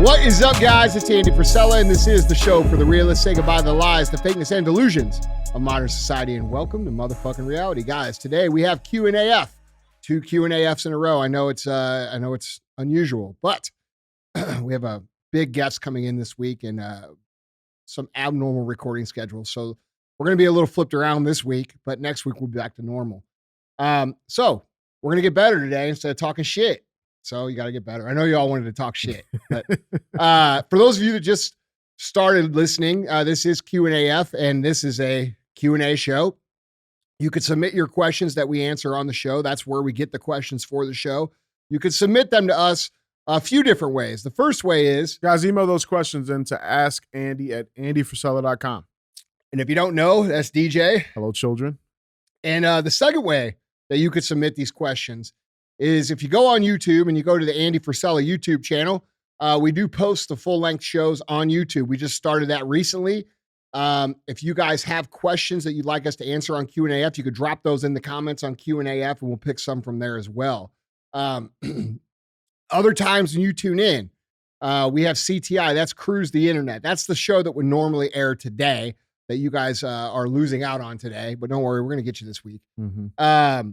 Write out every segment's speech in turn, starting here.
What is up, guys? It's Andy Frisella, and this is the show for the realists. Say goodbye to the lies, the fakeness, and delusions of modern society, and welcome to motherfucking reality. Guys, today we have Q&AF. 2 Q&AFs in a row. I know it's unusual, but we have a big guest coming in this week and some abnormal recording schedules. So we're going to be a little flipped around this week, but next week we'll be back to normal. So we're going to get better today instead of talking shit. So you got to get better. I know you all wanted to talk shit, but for those of you that just started listening, this is Q&AF, and this is a Q&A show. You could submit your questions that we answer on the show. That's where we get the questions for the show. You could submit them to us a few different ways. The first way is... Guys, email those questions in to askandy@andyfrisella.com. And if you don't know, that's DJ. Hello, children. And the second way that you could submit these questions is if you go on YouTube and you go to the Andy Frisella YouTube channel, we do post the full-length shows on YouTube. We just started that recently. If you guys have questions that you'd like us to answer on Q&AF, you could drop those in the comments on Q&AF, and we'll pick some from there as well. Other times when you tune in, we have CTI. That's Cruise the Internet. That's the show that would normally air today that you guys are losing out on today. But don't worry, we're going to get you this week. Mm-hmm.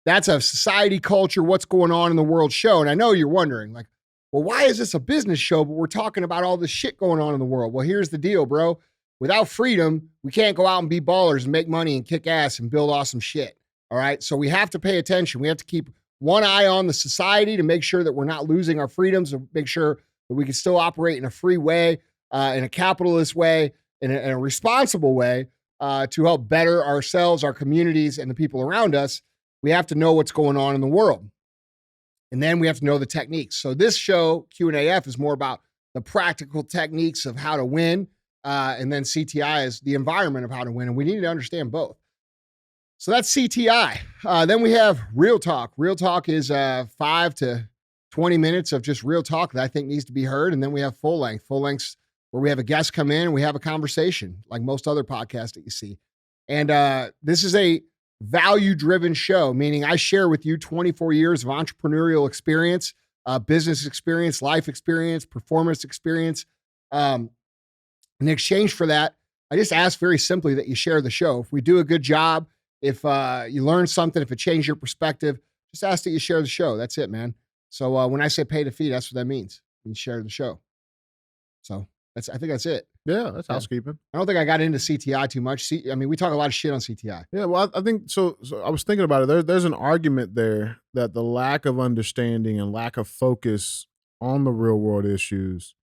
That's a society, culture, what's going on in the world show. And I know you're wondering, like, well, why is this a business show, but we're talking about all this shit going on in the world? Well, here's the deal, bro. Without freedom, we can't go out and be ballers and make money and kick ass and build awesome shit. All right. So we have to pay attention. We have to keep one eye on the society to make sure that we're not losing our freedoms, to make sure that we can still operate in a free way, in a capitalist way, in a responsible way, to help better ourselves, our communities, and the people around us. We have to know what's going on in the world. And then we have to know the techniques. So this show, Q&AF, is more about the practical techniques of how to win. And then CTI is the environment of how to win. And we need to understand both. So that's CTI. Then we have Real Talk. Real Talk is 5 to 20 minutes of just real talk that I think needs to be heard. And then we have Full Length. Full Length's where we have a guest come in and we have a conversation like most other podcasts that you see. And this is a value-driven show, meaning I share with you 24 years of entrepreneurial experience, business experience, life experience, performance experience. In exchange for that, I just ask very simply that you share the show. If we do a good job, if you learn something, if it changed your perspective, just ask that you share the show. That's it, man. So when I say pay to feed, that's what that means. You share the show. So I think that's it. Yeah, that's housekeeping. I don't think I got into CTI too much. I mean, we talk a lot of shit on CTI. Yeah, well, I think so. I was thinking about it. There's an argument there that the lack of understanding and lack of focus on the real world issues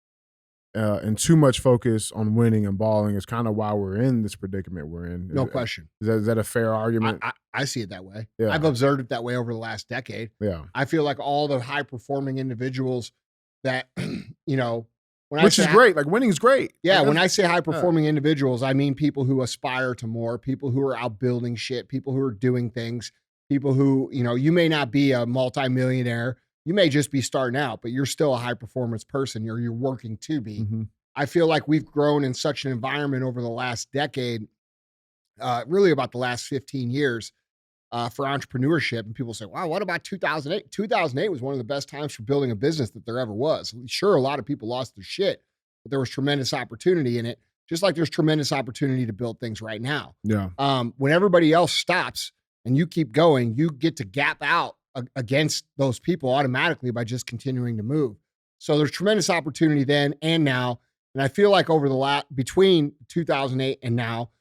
and too much focus on winning and balling is kind of why we're in this predicament we're in. No question. Is that a fair argument? I see it that way. Yeah. I've observed it that way over the last decade. Yeah. I feel like all the high performing individuals that, which is great. Like winning is great. Yeah. Like when I say high performing individuals, I mean people who aspire to more, people who are out building shit, people who are doing things, people who, you may not be a multimillionaire. You may just be starting out, but you're still a high performance person. You're working to be. Mm-hmm. I feel like we've grown in such an environment over the last decade, really about the last 15 years for entrepreneurship. And people say, wow, what about 2008? 2008 was one of the best times for building a business that there ever was. Sure, a lot of people lost their shit, but there was tremendous opportunity in it, just like there's tremendous opportunity to build things right now. Yeah. When everybody else stops and you keep going, you get to gap out against those people automatically by just continuing to move. So there's tremendous opportunity then and now. And I feel like over the between 2008 and now,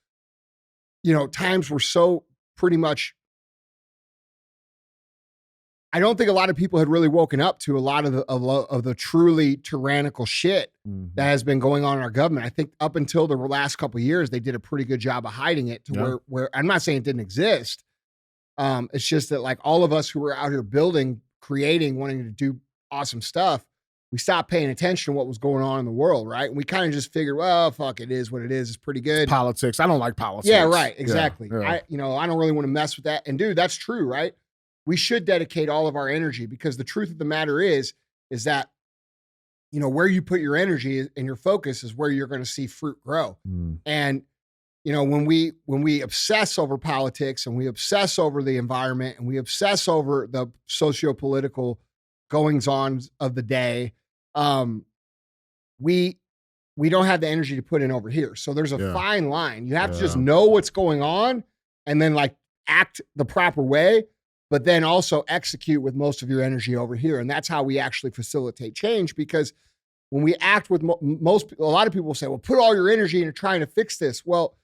times were so pretty much, I don't think a lot of people had really woken up to a lot of the truly tyrannical shit that has been going on in our government. I think up until the last couple of years, they did a pretty good job of hiding it to where I'm not saying it didn't exist. It's just that like all of us who were out here building, creating, wanting to do awesome stuff, we stopped paying attention to what was going on in the world, right? And we kind of just figured, well, fuck, it is what it is. It's pretty good. It's politics. I don't like politics. Yeah, right. Exactly. Yeah. I don't really want to mess with that. And dude, that's true, right? We should dedicate all of our energy because the truth of the matter is that, where you put your energy and your focus is where you're going to see fruit grow. And, when we obsess over politics and we obsess over the environment and we obsess over the socio-political goings on of the day, we don't have the energy to put in over here. So there's a fine line. You have to just Yeah. know what's going on and then like act the proper way, but then also execute with most of your energy over here. And that's how we actually facilitate change, because when we act with a lot of people will say, well, put all your energy into trying to fix this. Well,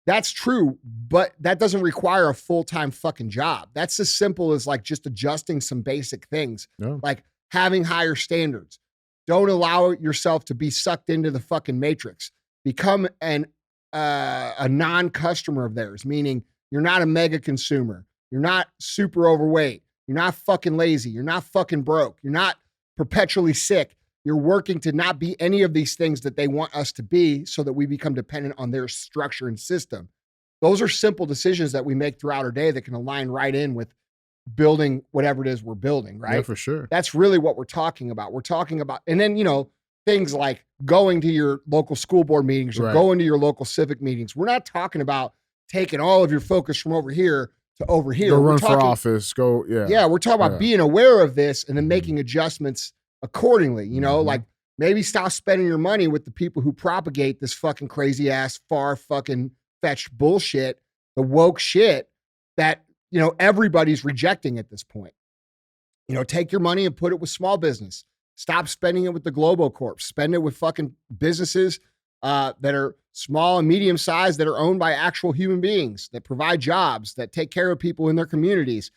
that's true, but that doesn't require a full-time fucking job. That's as simple as like just adjusting some basic things, like having higher standards. Don't allow yourself to be sucked into the fucking matrix. Become a non-customer of theirs, meaning you're not a mega consumer. You're not super overweight. You're not fucking lazy. You're not fucking broke. You're not perpetually sick. You're working to not be any of these things that they want us to be so that we become dependent on their structure and system. Those are simple decisions that we make throughout our day that can align right in with building whatever it is we're building, right? Yeah, for sure. That's really what we're talking about. We're talking about, and then, things like going to your local school board meetings or going to your local civic meetings. We're not talking about taking all of your focus from over here to over here. Go run for office. Yeah, we're talking about being aware of this and then making adjustments accordingly, like maybe stop spending your money with the people who propagate this fucking crazy ass far fucking fetched bullshit, the woke shit that, everybody's rejecting at this point. Take your money and put it with small business. Stop spending it with the Globo Corp. Spend it with fucking businesses that are small and medium sized, that are owned by actual human beings, that provide jobs, that take care of people in their communities.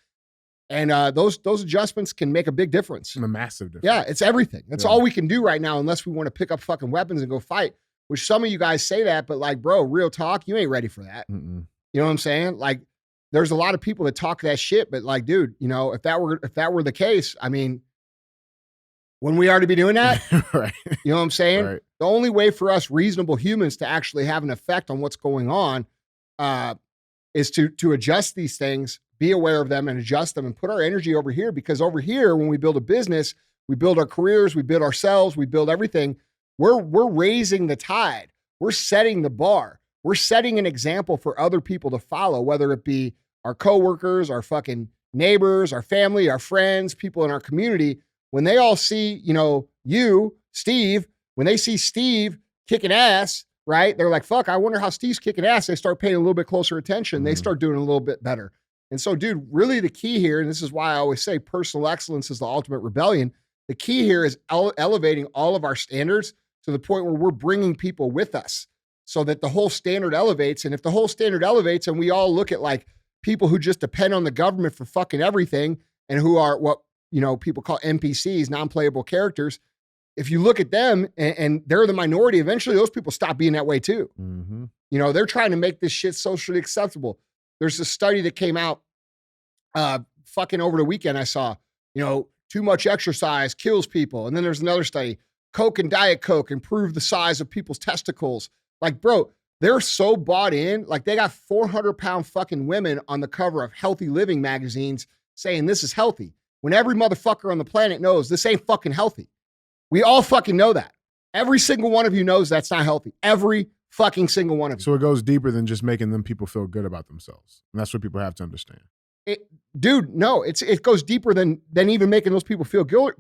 And those adjustments can make a big difference. A massive difference. Yeah, it's everything. That's all we can do right now, unless we want to pick up fucking weapons and go fight, which some of you guys say that, but like, bro, real talk, you ain't ready for that. You know what I'm saying? Like, there's a lot of people that talk that shit, but like, dude, if that were the case, I mean, wouldn't we already be doing that? Right. You know what I'm saying? Right. The only way for us reasonable humans to actually have an effect on what's going on is to adjust these things, be aware of them and adjust them and put our energy over here, because over here, when we build a business, we build our careers, we build ourselves, we build everything. We're raising the tide. We're setting the bar. We're setting an example for other people to follow, whether it be our coworkers, our fucking neighbors, our family, our friends, people in our community. When they all see, you, Steve, when they see Steve kicking ass, right? They're like, fuck, I wonder how Steve's kicking ass. They start paying a little bit closer attention. They start doing a little bit better. And so, dude, really the key here, and this is why I always say personal excellence is the ultimate rebellion. The key here is elevating all of our standards to the point where we're bringing people with us so that the whole standard elevates. And if the whole standard elevates and we all look at like people who just depend on the government for fucking everything and who are what, people call NPCs, non-playable characters, if you look at them and they're the minority, eventually those people stop being that way too. They're trying to make this shit socially acceptable. There's a study that came out fucking over the weekend I saw, too much exercise kills people. And then there's another study, Coke and Diet Coke improve the size of people's testicles. Like, bro, they're so bought in. Like, they got 400-pound fucking women on the cover of Healthy Living magazines saying this is healthy, when every motherfucker on the planet knows this ain't fucking healthy. We all fucking know that. Every single one of you knows that's not healthy. Every fucking single one of you. So it goes deeper than just making them people feel good about themselves. And that's what people have to understand. Dude, no, it goes deeper than even making those people feel good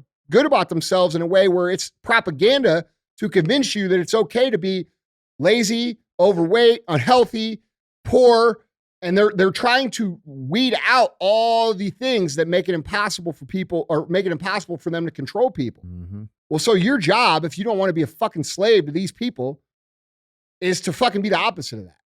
about themselves in a way where it's propaganda to convince you that it's okay to be lazy, overweight, unhealthy, poor, and they're trying to weed out all the things that make it impossible for people, or make it impossible for them to control people. Well, so your job, if you don't want to be a fucking slave to these people, is to fucking be the opposite of that.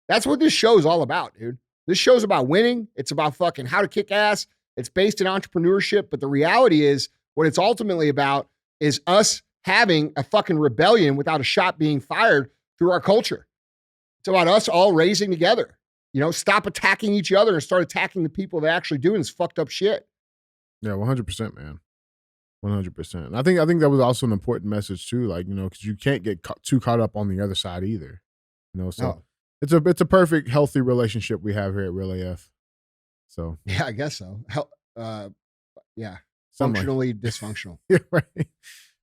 That's what this show is all about, dude. This show's about winning. It's about fucking how to kick ass. It's based in entrepreneurship, but the reality is what it's ultimately about is us having a fucking rebellion without a shot being fired through our culture. It's about us all raising together. Stop attacking each other and start attacking the people that are actually doing this fucked up shit. Yeah, 100%, man. 100%. And I think that was also an important message too, like, because you can't get too caught up on the other side either. So it's a perfect, healthy relationship we have here at Real AF. So yeah, I guess so. Yeah, functionally dysfunctional. Yeah, right.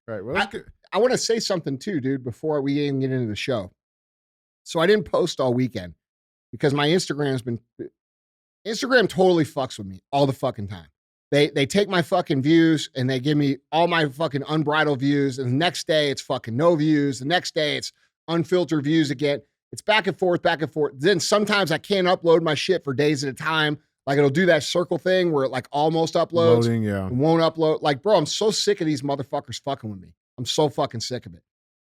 Right. Well, I want to say something too, dude, before we even get into the show. So I didn't post all weekend because my Instagram totally fucks with me all the fucking time. They take my fucking views and they give me all my fucking unbridled views. And the next day it's fucking no views. The next day it's unfiltered views again. It's back and forth, back and forth. Then sometimes I can't upload my shit for days at a time. Like it'll do that circle thing where it like almost uploads. Loading, yeah. And won't upload. Like, bro, I'm so sick of these motherfuckers fucking with me. I'm so fucking sick of it.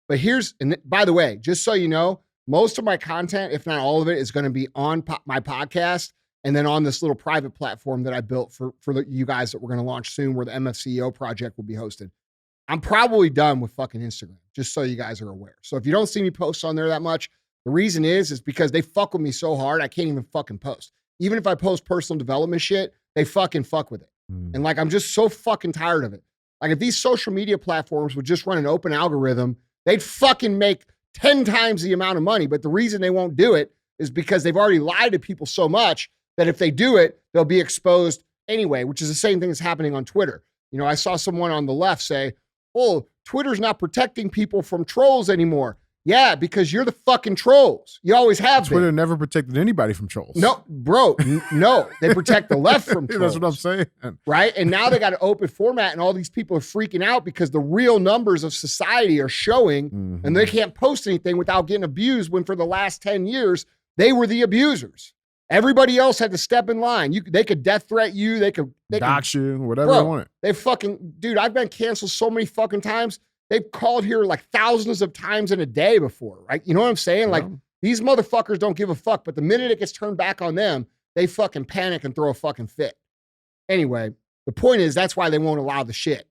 But and by the way, just so you know, most of my content, if not all of it, is going to be on my podcast and then on this little private platform that I built for you guys that we're going to launch soon, where the MFCEO project will be hosted. I'm probably done with fucking Instagram, just so you guys are aware. So if you don't see me post on there that much, the reason is because they fuck with me so hard, I can't even fucking post. Even if I post personal development shit, they fucking fuck with it. And like, I'm just so fucking tired of it. Like if these social media platforms would just run an open algorithm, they'd fucking make 10 times the amount of money. But the reason they won't do it is because they've already lied to people so much that if they do it, they'll be exposed anyway, which is the same thing that's happening on Twitter. You know, I saw someone on the left say, oh, Twitter's not protecting people from trolls anymore. Yeah, because you're the fucking trolls. You always have been. Twitter never protected anybody from trolls. No, bro, no. They protect the left from trolls. That's what I'm saying. Right? And now they got an open format and all these people are freaking out because the real numbers of society are showing and they can't post anything without getting abused when for the last 10 years, they were the abusers. Everybody else had to step in line. They could death threat you. They could dox you, whatever they wanted. They fucking, dude, I've been canceled so many fucking times. They've called here like thousands of times in a day before, right? You know what I'm saying? Yeah. Like these motherfuckers don't give a fuck, but the minute it gets turned back on them, they fucking panic and throw a fucking fit. Anyway, the point is that's why they won't allow the shit.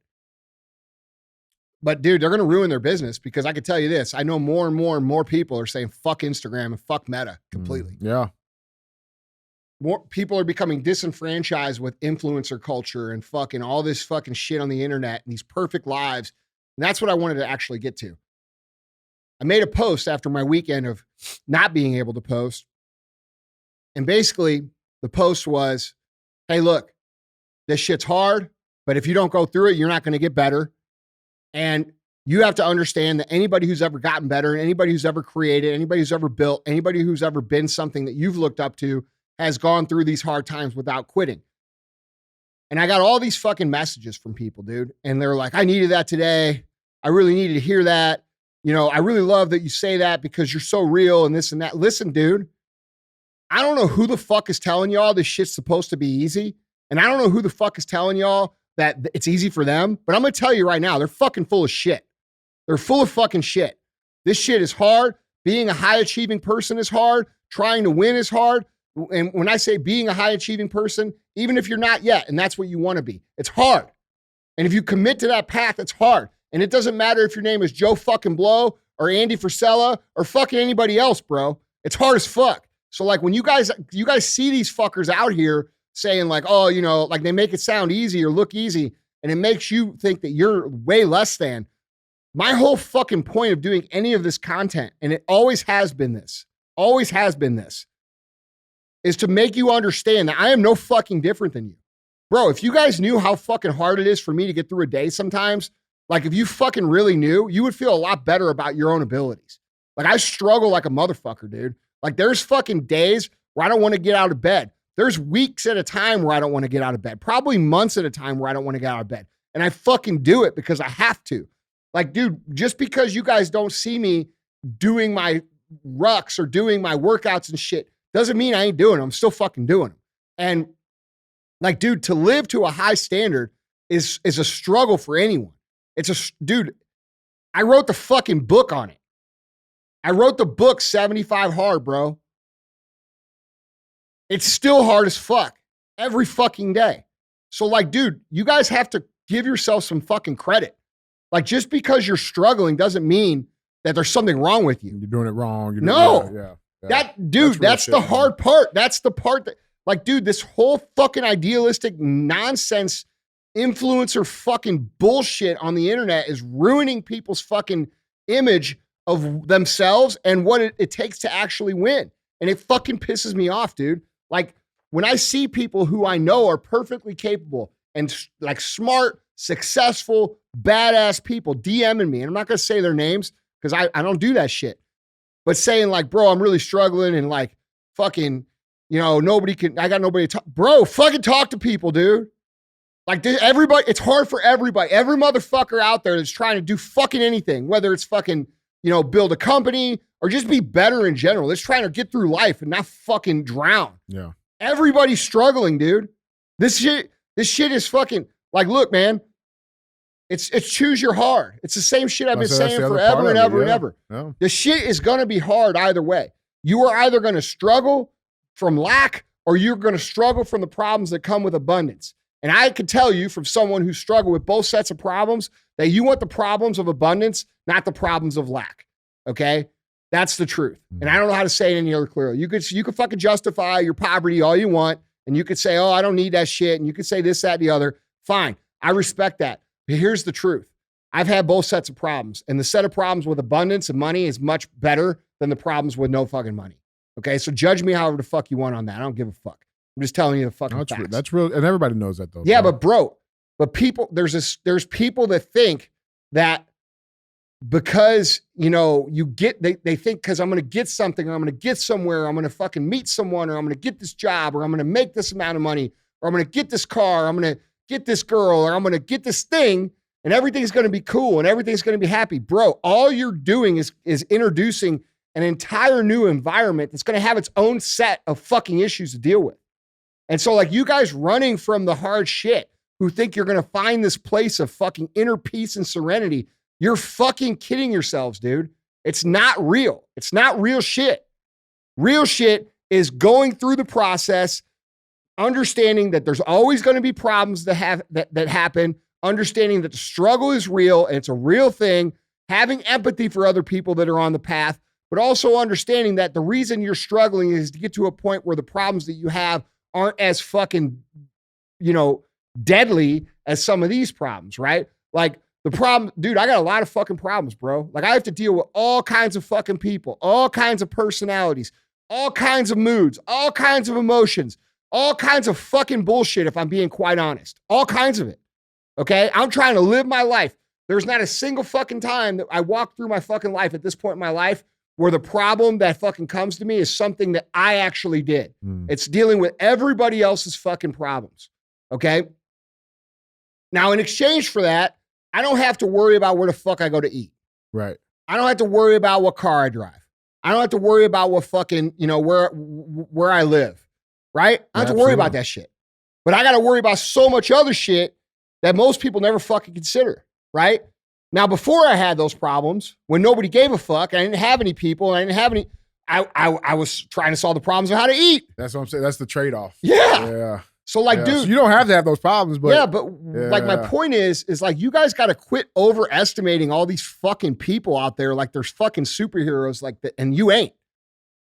But dude, they're going to ruin their business because I can tell you this. I know more and more people are saying fuck Instagram and fuck Meta completely. Yeah. More people are becoming disenfranchised with influencer culture and fucking all this fucking shit on the internet and these perfect lives. And that's what I wanted to actually get to. I made a post after my weekend of not being able to post. And basically, the post was, hey, look, this shit's hard, but if you don't go through it, you're not going to get better. And you have to understand that anybody who's ever gotten better, anybody who's ever created, anybody who's ever built, anybody who's ever been something that you've looked up to has gone through these hard times without quitting. And I got all these fucking messages from people, dude. And they're like, I needed that today. I really needed to hear that. You know, I really love that you say that because you're so real and this and that. Listen, dude, I don't know who the fuck is telling y'all this shit's supposed to be easy. And I don't know who the fuck is telling y'all that it's easy for them. But I'm going to tell you right now, they're fucking full of shit. They're full of fucking shit. This shit is hard. Being a high achieving person is hard. Trying to win is hard. And when I say being a high achieving person, even if you're not yet, and that's what you want to be, it's hard. And if you commit to that path, it's hard. And it doesn't matter if your name is Joe fucking Blow or Andy Frisella or fucking anybody else, bro. It's hard as fuck. So like when you guys see these fuckers out here saying like, oh, you know, like they make it sound easy or look easy, and it makes you think that you're way less than. My whole fucking point of doing any of this content, and it always has been this, is to make you understand that I am no fucking different than you. Bro, if you guys knew how fucking hard it is for me to get through a day sometimes, like if you fucking really knew, you would feel a lot better about your own abilities. Like I struggle like a motherfucker, dude. Like there's fucking days where I don't want to get out of bed. There's weeks at a time where I don't want to get out of bed. Probably months at a time where I don't want to get out of bed. And I fucking do it because I have to. Like, dude, just because you guys don't see me doing my rucks or doing my workouts and shit doesn't mean I ain't doing them. I'm still fucking doing them. And like, dude, to live to a high standard is a struggle for anyone. Dude, I wrote the fucking book on it. I wrote the book 75 Hard, bro. It's still hard as fuck every fucking day. So like, dude, you guys have to give yourself some fucking credit. Like just because you're struggling doesn't mean that there's something wrong with you. You're doing it wrong. Yeah. That's the hard part. That's the part that like, dude, this whole fucking idealistic nonsense influencer fucking bullshit on the internet is ruining people's fucking image of themselves and what it takes to actually win. And it fucking pisses me off, dude. Like when I see people who I know are perfectly capable and like smart, successful, badass people DMing me, and I'm not going to say their names because I don't do that shit, but saying like, bro, I'm really struggling and like fucking, you know, I got nobody to talk. Bro, fucking talk to people, dude. Like everybody, it's hard for everybody. Every motherfucker out there that's trying to do fucking anything, whether it's fucking, build a company or just be better in general. It's trying to get through life and not fucking drown. Yeah. Everybody's struggling, dude. This shit is fucking like, look, man, it's choose your hard. It's the same shit I've been saying forever and ever and ever. Yeah. The shit is going to be hard either way. You are either going to struggle from lack or you're going to struggle from the problems that come with abundance. And I can tell you from someone who struggled with both sets of problems that you want the problems of abundance, not the problems of lack. Okay? That's the truth. And I don't know how to say it any other clearly. You could fucking justify your poverty all you want. And you could say, oh, I don't need that shit. And you could say this, that, and the other. Fine. I respect that. But here's the truth. I've had both sets of problems. And the set of problems with abundance and money is much better than the problems with no fucking money. Okay? So judge me however the fuck you want on that. I don't give a fuck. I'm just telling you the fucking facts. That's real, and everybody knows that though. Yeah, but people, there's people that think that because you get they think because I'm gonna get something or I'm gonna get somewhere, or I'm gonna fucking meet someone, or I'm gonna get this job, or I'm gonna make this amount of money, or I'm gonna get this car, or I'm gonna get this girl, or I'm gonna get this thing, and everything's gonna be cool and everything's gonna be happy. Bro, all you're doing is introducing an entire new environment that's gonna have its own set of fucking issues to deal with. And so, like, you guys running from the hard shit who think you're going to find this place of fucking inner peace and serenity, you're fucking kidding yourselves, dude. It's not real. It's not real shit. Real shit is going through the process, understanding that there's always going to be problems that happen, understanding that the struggle is real and it's a real thing, having empathy for other people that are on the path, but also understanding that the reason you're struggling is to get to a point where the problems that you have aren't as fucking, deadly as some of these problems, right? Like the problem, dude, I got a lot of fucking problems, bro. Like I have to deal with all kinds of fucking people, all kinds of personalities, all kinds of moods, all kinds of emotions, all kinds of fucking bullshit, if I'm being quite honest. All kinds of it. Okay? I'm trying to live my life. There's not a single fucking time that I walk through my fucking life at this point in my life where the problem that fucking comes to me is something that I actually did. It's dealing with everybody else's fucking problems, okay? Now, in exchange for that, I don't have to worry about where the fuck I go to eat. Right. I don't have to worry about what car I drive. I don't have to worry about what fucking, where I live, right? I don't have to worry about that shit. But I got to worry about so much other shit that most people never fucking consider, right? Now, before I had those problems, when nobody gave a fuck, I didn't have any people, and I didn't have any, I was trying to solve the problems of how to eat. That's what I'm saying. That's the trade-off. Yeah. So like, dude. So you don't have to have those problems, but. Yeah, but like my point is like, you guys got to quit overestimating all these fucking people out there like there's fucking superheroes like that, and you ain't.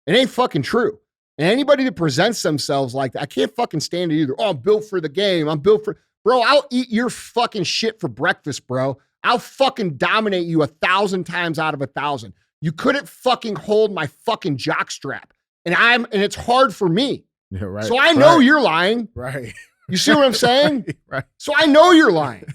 It ain't fucking true. And anybody that presents themselves like that, I can't fucking stand it either. Oh, I'm built for the game. I'm built for, bro, I'll eat your fucking shit for breakfast, bro. I'll fucking dominate you 1,000 times out of 1,000. You couldn't fucking hold my fucking jockstrap. And it's hard for me. Yeah, right. So I know you're lying. Right. You see what I'm saying? Right. So I know you're lying.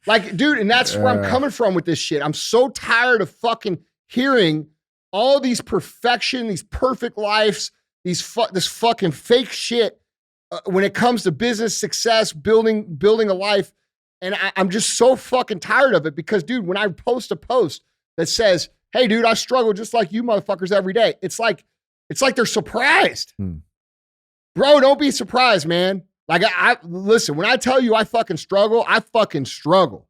Like, dude, and that's where I'm coming from with this shit. I'm so tired of fucking hearing all these perfection, these perfect lives, this fucking fake shit when it comes to business success, building a life. And I'm just so fucking tired of it because, dude, when I post a post that says, hey, dude, I struggle just like you motherfuckers every day, it's like they're surprised. Bro, don't be surprised, man. Like, listen, when I tell you I fucking struggle, I fucking struggle.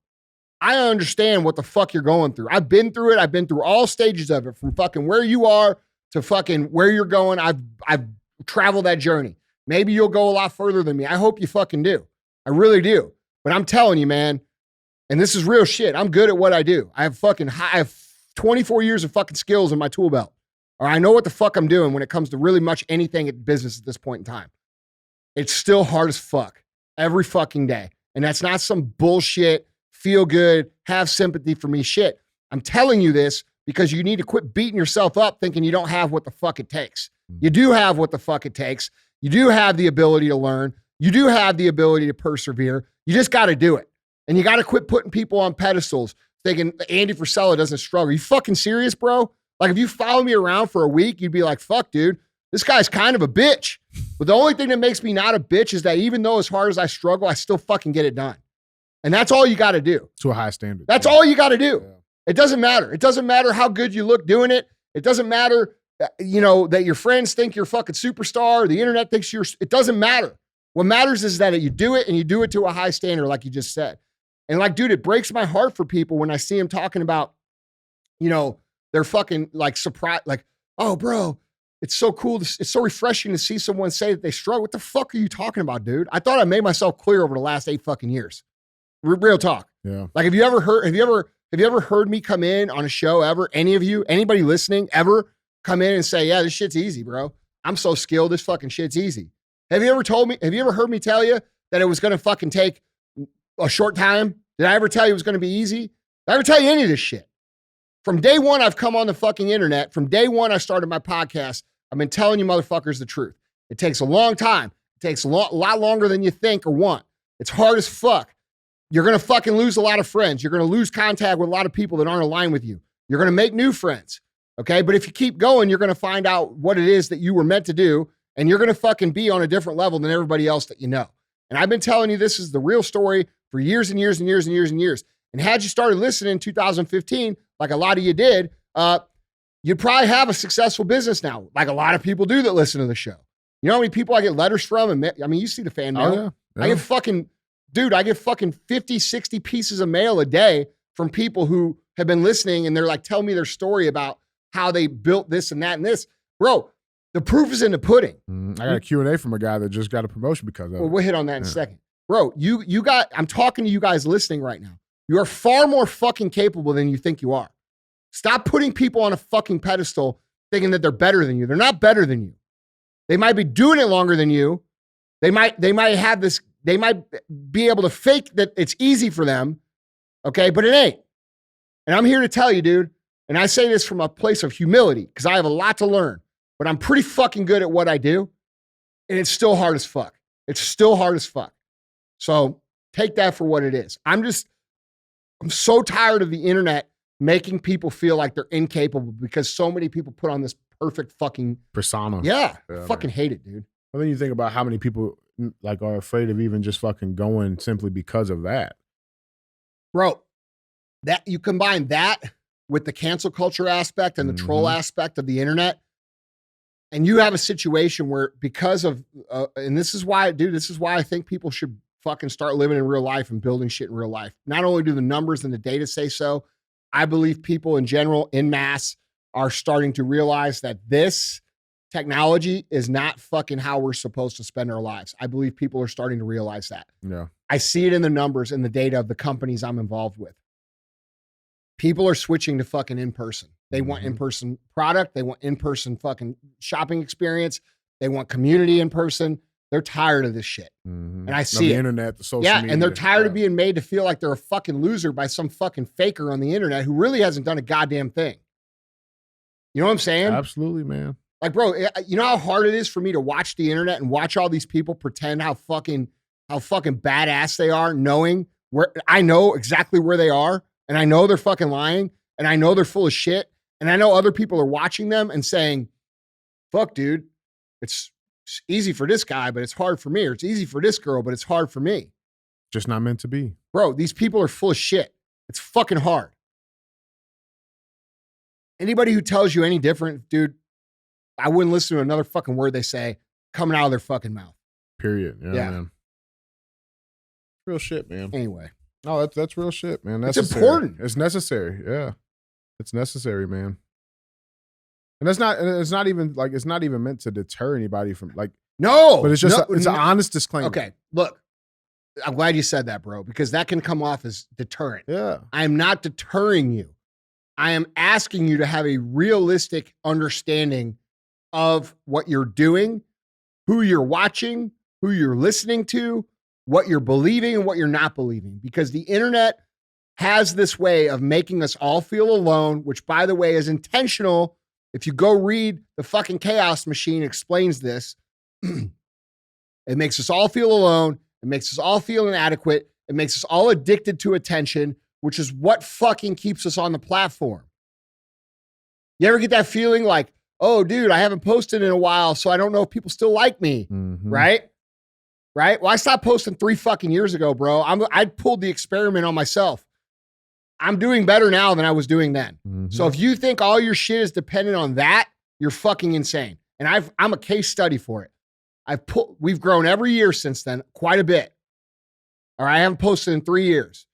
I understand what the fuck you're going through. I've been through it. I've been through all stages of it, from fucking where you are to fucking where you're going. I've traveled that journey. Maybe you'll go a lot further than me. I hope you fucking do. I really do. But I'm telling you, man, and this is real shit. I'm good at what I do. I have 24 years of fucking skills in my tool belt. Or I know what the fuck I'm doing when it comes to really much anything at business at this point in time. It's still hard as fuck every fucking day. And that's not some bullshit, feel good, have sympathy for me shit. I'm telling you this because you need to quit beating yourself up thinking you don't have what the fuck it takes. You do have what the fuck it takes. You do have the ability to learn. You do have the ability to persevere. You just got to do it. And you got to quit putting people on pedestals thinking Andy Frisella doesn't struggle. You fucking serious, bro? Like, if you follow me around for a week, you'd be like, fuck, dude, This guy's kind of a bitch. But the only thing that makes me not a bitch is that even though as hard as I struggle, I still fucking get it done. And that's all you got to do. To a high standard. That's all you got to do. Yeah. It doesn't matter. It doesn't matter how good you look doing it. It doesn't matter, that your friends think you're a fucking superstar, or the internet thinks it doesn't matter. What matters is that you do it and you do it to a high standard, like you just said. And like, dude, it breaks my heart for people when I see them talking about, they're fucking like surprised, like, oh, bro, it's so cool. It's so refreshing to see someone say that they struggle. What the fuck are you talking about, dude? I thought I made myself clear over the last 8 fucking years. Real talk. Yeah. Like, have you ever heard me come in on a show ever? Anybody listening ever come in and say, yeah, this shit's easy, bro. I'm so skilled. This fucking shit's easy. Have you ever heard me tell you that it was going to fucking take a short time? Did I ever tell you it was going to be easy? Did I ever tell you any of this shit? From day one, I've come on the fucking internet. From day one, I started my podcast. I've been telling you motherfuckers the truth. It takes a long time. It takes a lot longer than you think or want. It's hard as fuck. You're going to fucking lose a lot of friends. You're going to lose contact with a lot of people that aren't aligned with you. You're going to make new friends. Okay. But if you keep going, you're going to find out what it is that you were meant to do. And you're going to fucking be on a different level than everybody else that you know. And I've been telling you this is the real story for years and years and years and years and years. And had you started listening in 2015, like a lot of you did, you'd probably have a successful business now, like a lot of people do that listen to the show. You know how many people I get letters from? And I mean, you see the fan mail. Oh, yeah. I get fucking 50, 60 pieces of mail a day from people who have been listening, and they're like, tell me their story about how they built this and that and this. Bro, the proof is in the pudding. I got a Q&A from a guy that just got a promotion because of it. Well, we'll hit on that in a second. Bro, I'm talking to you guys listening right now. You are far more fucking capable than you think you are. Stop putting people on a fucking pedestal thinking that they're better than you. They're not better than you. They might be doing it longer than you. They might be able to fake that it's easy for them. Okay, but it ain't. And I'm here to tell you, dude, and I say this from a place of humility because I have a lot to learn, but I'm pretty fucking good at what I do. And it's still hard as fuck. It's still hard as fuck. So take that for what it is. I'm so tired of the internet making people feel like they're incapable because so many people put on this perfect fucking persona. Yeah, fucking hate it, dude. Well, then you think about how many people like are afraid of even just fucking going simply because of that. Bro, that you combine that with the cancel culture aspect and the troll aspect of the internet, and you have a situation where because of, and this is why, dude, this is why I think people should fucking start living in real life and building shit in real life. Not only do the numbers and the data say so, I believe people in general, in mass, are starting to realize that this technology is not fucking how we're supposed to spend our lives. I believe people are starting to realize that. Yeah. I see it in the numbers and the data of the companies I'm involved with. People are switching to fucking in-person. They want in-person product. They want in-person fucking shopping experience. They want community in person. They're tired of this shit. And I see the it. internet, the social media. And they're tired of being made to feel like they're a fucking loser by some fucking faker on the internet who really hasn't done a goddamn thing. You know what I'm saying? Absolutely, man. Like, bro, you know how hard it is for me to watch the internet and watch all these people pretend how fucking badass they are, knowing where I know exactly where they are, and I know they're fucking lying, and I know they're full of shit, and I know other people are watching them and saying, fuck, dude, it's easy for this guy, but it's hard for me, or it's easy for this girl, but it's hard for me. Just not meant to be. Bro, these people are full of shit. It's fucking hard. Anybody who tells you any different, dude, I wouldn't listen to another fucking word they say coming out of their fucking mouth. Period. Yeah. Man. Real shit, man. Anyway. No, that's real shit, man. That's important. It's necessary. Yeah. It's necessary, man. And it's not even meant to deter anybody from like, no, but it's just, it's an honest disclaimer. Okay. Look, I'm glad you said that, bro, because that can come off as deterrent. Yeah. I'm not deterring you. I am asking you to have a realistic understanding of what you're doing, who you're watching, who you're listening to, what you're believing and what you're not believing, because the internet has this way of making us all feel alone, which, by the way, is intentional. If you go read the fucking Chaos Machine explains this, it makes us all feel alone. It makes us all feel inadequate. It makes us all addicted to attention, which is what fucking keeps us on the platform. You ever get that feeling like, oh, dude, I haven't posted in a while, so I don't know if people still like me. Right? Right? Well, I stopped posting 3 fucking years ago, bro. I pulled the experiment on myself. I'm doing better now than I was doing then. So if you think all your shit is dependent on that, you're fucking insane. And I'm a case study for it. We've grown every year since then, quite a bit. Or I haven't posted in 3 years.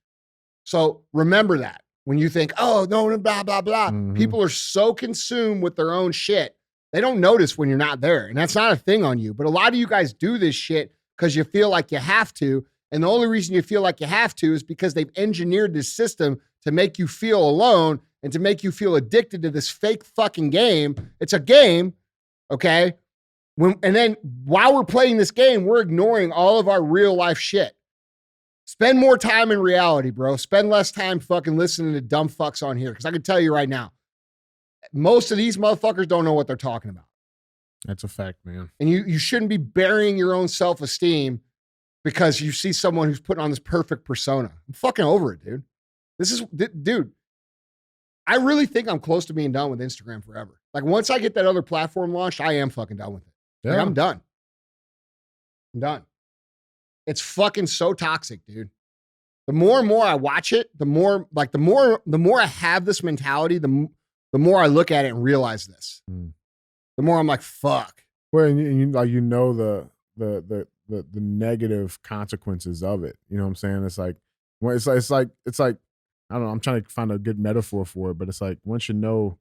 So remember that when you think, oh, no, blah, blah, blah. People are so consumed with their own shit. They don't notice when you're not there. And that's not a thing on you. But a lot of you guys do this shit because you feel like you have to. And the only reason you feel like you have to is because they've engineered this system to make you feel alone and to make you feel addicted to this fake fucking game. It's a game, okay? And then while we're playing this game, we're ignoring all of our real life shit. Spend more time in reality, bro. Spend less time fucking listening to dumb fucks on here. Because I can tell you right now, most of these motherfuckers don't know what they're talking about. That's a fact, man. And you shouldn't be burying your own self-esteem because you see someone who's putting on this perfect persona. I'm fucking over it, dude. Dude, I really think I'm close to being done with Instagram forever. Like once I get that other platform launched, I am fucking done with it. Yeah. Like, I'm done. I'm done. It's fucking so toxic, dude. The more and more I watch it, the more I have this mentality, the more I look at it and realize this. The more I'm like, fuck. Well, and you know the negative consequences of it. You know what I'm saying? It's like I don't know. I'm trying to find a good metaphor for it, but it's like once you know,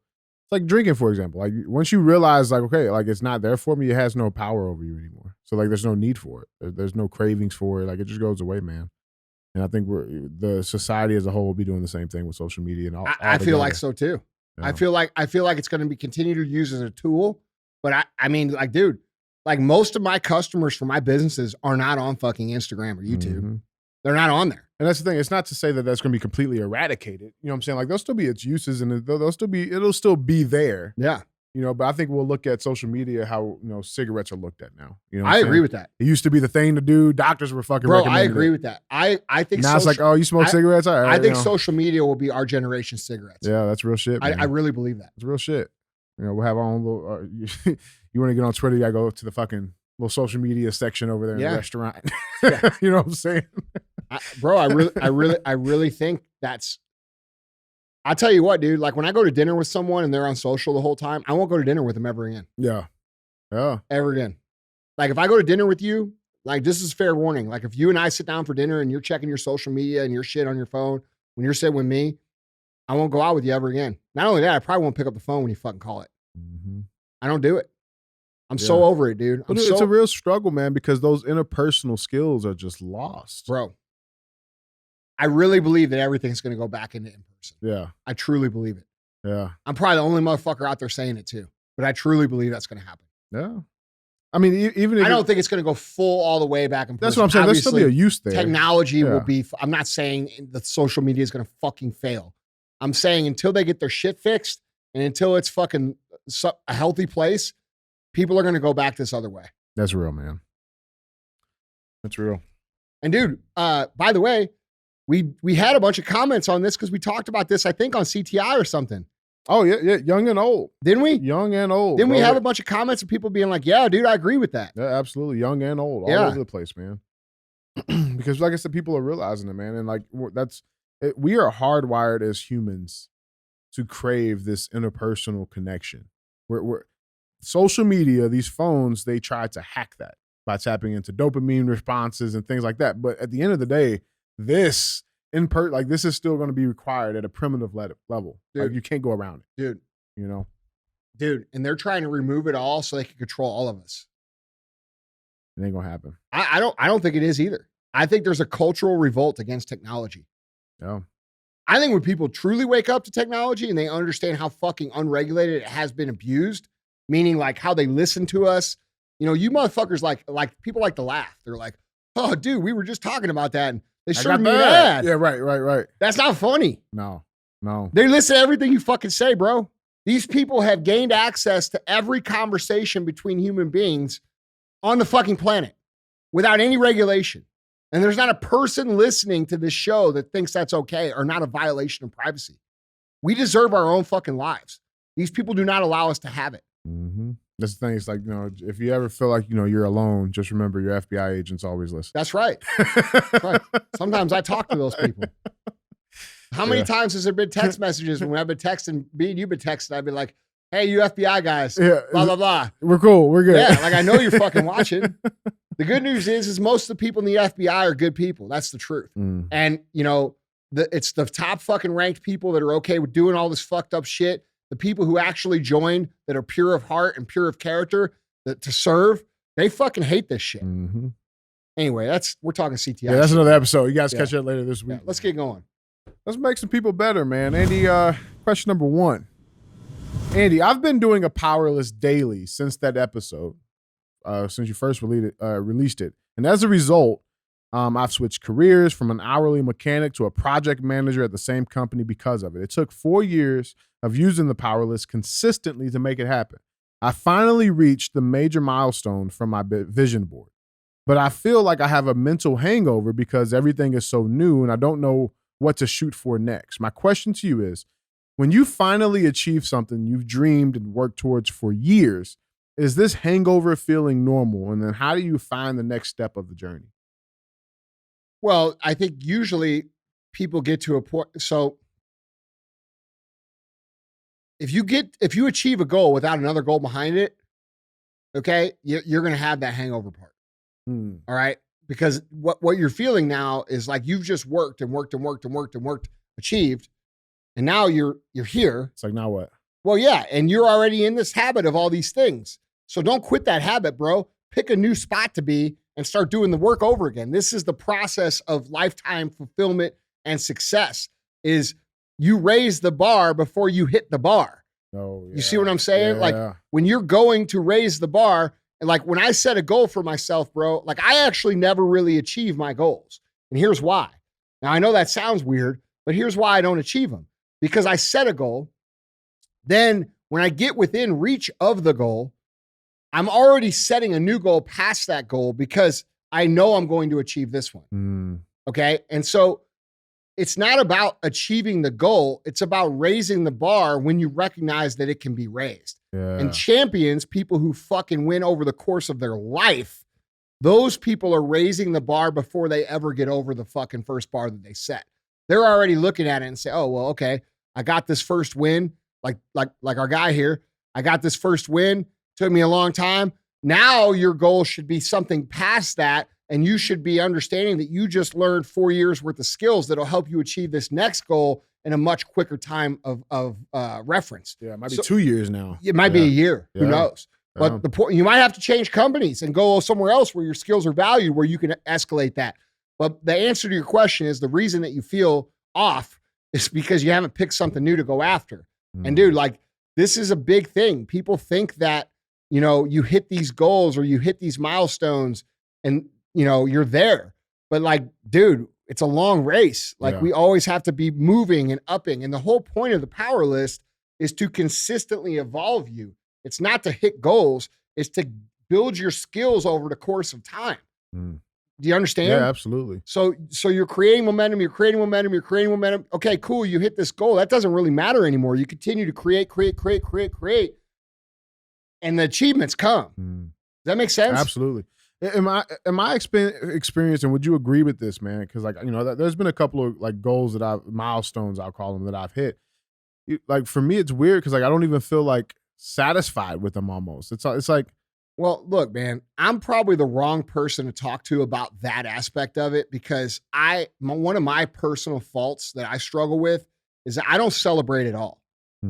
it's like drinking, for example. Like once you realize, like, okay, like it's not there for me, it has no power over you anymore. So like, there's no need for it. There's no cravings for it. Like it just goes away, man. And I think the society as a whole will be doing the same thing with social media and all. I feel like so too. Yeah. I feel like it's going to be continued to use as a tool. But I mean, like, dude, like most of my customers for my businesses are not on fucking Instagram or YouTube. They're not on there. And that's the thing. It's not to say that that's going to be completely eradicated. You know what I'm saying? Like there'll still be its uses and it'll still be there. Yeah. You know, but I think we'll look at social media how, you know, cigarettes are looked at now. You know, I agree with that. It used to be the thing to do. Doctors were fucking. Bro, I agree with that. I think now it's like, oh, you smoke cigarettes. All right, I think social media will be our generation's cigarettes. Yeah, that's real shit. I really believe that. It's real shit. You know, we'll have our own little. You want to get on Twitter? You gotta go to the fucking little social media section over there in the restaurant. You know what I'm saying? Bro, I really think that's. I'll tell you what, dude. Like when I go to dinner with someone and they're on social the whole time, I won't go to dinner with them ever again. Yeah. Ever again. Like if I go to dinner with you, like this is fair warning. Like if you and I sit down for dinner and you're checking your social media and your shit on your phone when you're sitting with me, I won't go out with you ever again. Not only that, I probably won't pick up the phone when you fucking call it. I don't do it. I'm so over it, dude. It's a real struggle, man, because those interpersonal skills are just lost. Bro, I really believe that everything's going to go back into in-person. Yeah. I truly believe it. Yeah. I'm probably the only motherfucker out there saying it too, but I truly believe that's going to happen. Yeah. I mean, even if I don't think it's going to go full all the way back in person. That's what I'm saying. Obviously, there's still be a use there. Technology will be, I'm not saying that social media is going to fucking fail. I'm saying until they get their shit fixed and until it's fucking a healthy place, people are going to go back this other way. That's real, man. That's real. And dude, by the way, we had a bunch of comments on this because we talked about this, I think, on CTI or something. Oh, yeah, young and old. Didn't we? Young and old. Didn't we have a bunch of comments of people being like, yeah, dude, I agree with that. Yeah, absolutely. Young and old. All over the place, man. Because like I said, people are realizing it, man. And like we are hardwired as humans to crave this interpersonal connection. We're social media, these phones, they try to hack that by tapping into dopamine responses and things like that. But at the end of the day, this is still going to be required at a primitive level. Dude, like you can't go around it, dude. You know, dude. And they're trying to remove it all so they can control all of us. It ain't gonna happen. I don't think it is either. I think there's a cultural revolt against technology. Yeah. I think when people truly wake up to technology and they understand how fucking unregulated it has been abused, meaning like how they listen to us, you know, you motherfuckers like people like to laugh. They're like, oh, dude, we were just talking about that. And they served me an ad. Yeah, right. That's not funny. No. They listen to everything you fucking say, bro. These people have gained access to every conversation between human beings on the fucking planet without any regulation. And there's not a person listening to this show that thinks that's okay or not a violation of privacy. We deserve our own fucking lives. These people do not allow us to have it. That's the thing. It's like, if you ever feel like, you're alone, just remember your FBI agents always listen. That's right. That's right. Sometimes I talk to those people. How many times has there been text messages when I've been texting, you've been texting, I've been like, hey, you FBI guys, blah, blah, blah. We're cool. We're good. Yeah, like I know you're fucking watching. The good news is most of the people in the FBI are good people. That's the truth. And, it's the top fucking ranked people that are okay with doing all this fucked up shit. The people who actually joined that are pure of heart and pure of character to serve, they fucking hate this shit. Anyway, we're talking CTI. Yeah, that's another episode. You guys catch that later this week. Yeah, let's get going. Let's make some people better, man. Andy, question number 1. Andy, I've been doing a powerless daily since that episode, since you first released it. And as a result, I've switched careers from an hourly mechanic to a project manager at the same company because of it. It took 4 years of using the powerless consistently to make it happen. I finally reached the major milestone from my vision board, but I feel like I have a mental hangover because everything is so new and I don't know what to shoot for next. My question to you is, when you finally achieve something you've dreamed and worked towards for years, is this hangover feeling normal? And then how do you find the next step of the journey? Well, I think usually people get to a point. So if you achieve a goal without another goal behind it, okay, you're going to have that hangover part. All right. Because what you're feeling now is like you've just worked and worked and worked and worked and worked, achieved. And now you're here. It's like, now what? Well, yeah. And you're already in this habit of all these things. So don't quit that habit, bro. Pick a new spot to be and start doing the work over again. This is the process of lifetime fulfillment and success, is you raise the bar before you hit the bar. Oh, yeah. You see what I'm saying? Yeah. Like when you're going to raise the bar, and like when I set a goal for myself, bro, like I actually never really achieve my goals. And here's why. Now I know that sounds weird, but here's why I don't achieve them. Because I set a goal. Then when I get within reach of the goal, I'm already setting a new goal past that goal because I know I'm going to achieve this one. Okay. And so it's not about achieving the goal. It's about raising the bar when you recognize that it can be raised. Yeah. And champions, people who fucking win over the course of their life, those people are raising the bar before they ever get over the fucking first bar that they set. They're already looking at it and say, oh, well, okay, I got this first win. Like our guy here, I got this first win. Took me a long time. Now your goal should be something past that. And you should be understanding that you just learned 4 years worth of skills that'll help you achieve this next goal in a much quicker time of reference. Yeah, it might be 2 years now. It might be a year. Who knows? But the point, you might have to change companies and go somewhere else where your skills are valued, where you can escalate that. But the answer to your question is the reason that you feel off is because you haven't picked something new to go after. And dude, like this is a big thing. People think that, you hit these goals or you hit these milestones and, you're there. But like, dude, it's a long race. Like we always have to be moving and upping. And the whole point of the power list is to consistently evolve you. It's not to hit goals. It's to build your skills over the course of time. Do you understand? Yeah, absolutely. So you're creating momentum, you're creating momentum. Okay, cool. You hit this goal. That doesn't really matter anymore. You continue to create. And the achievements come. Does that make sense? Absolutely. Am I experiencing, would you agree with this, man? Because like, there's been a couple of like goals milestones, I'll call them, that I've hit. Like for me, it's weird because like I don't even feel like satisfied with them almost. It's like, well, look, man, I'm probably the wrong person to talk to about that aspect of it because one of my personal faults that I struggle with is that I don't celebrate at all.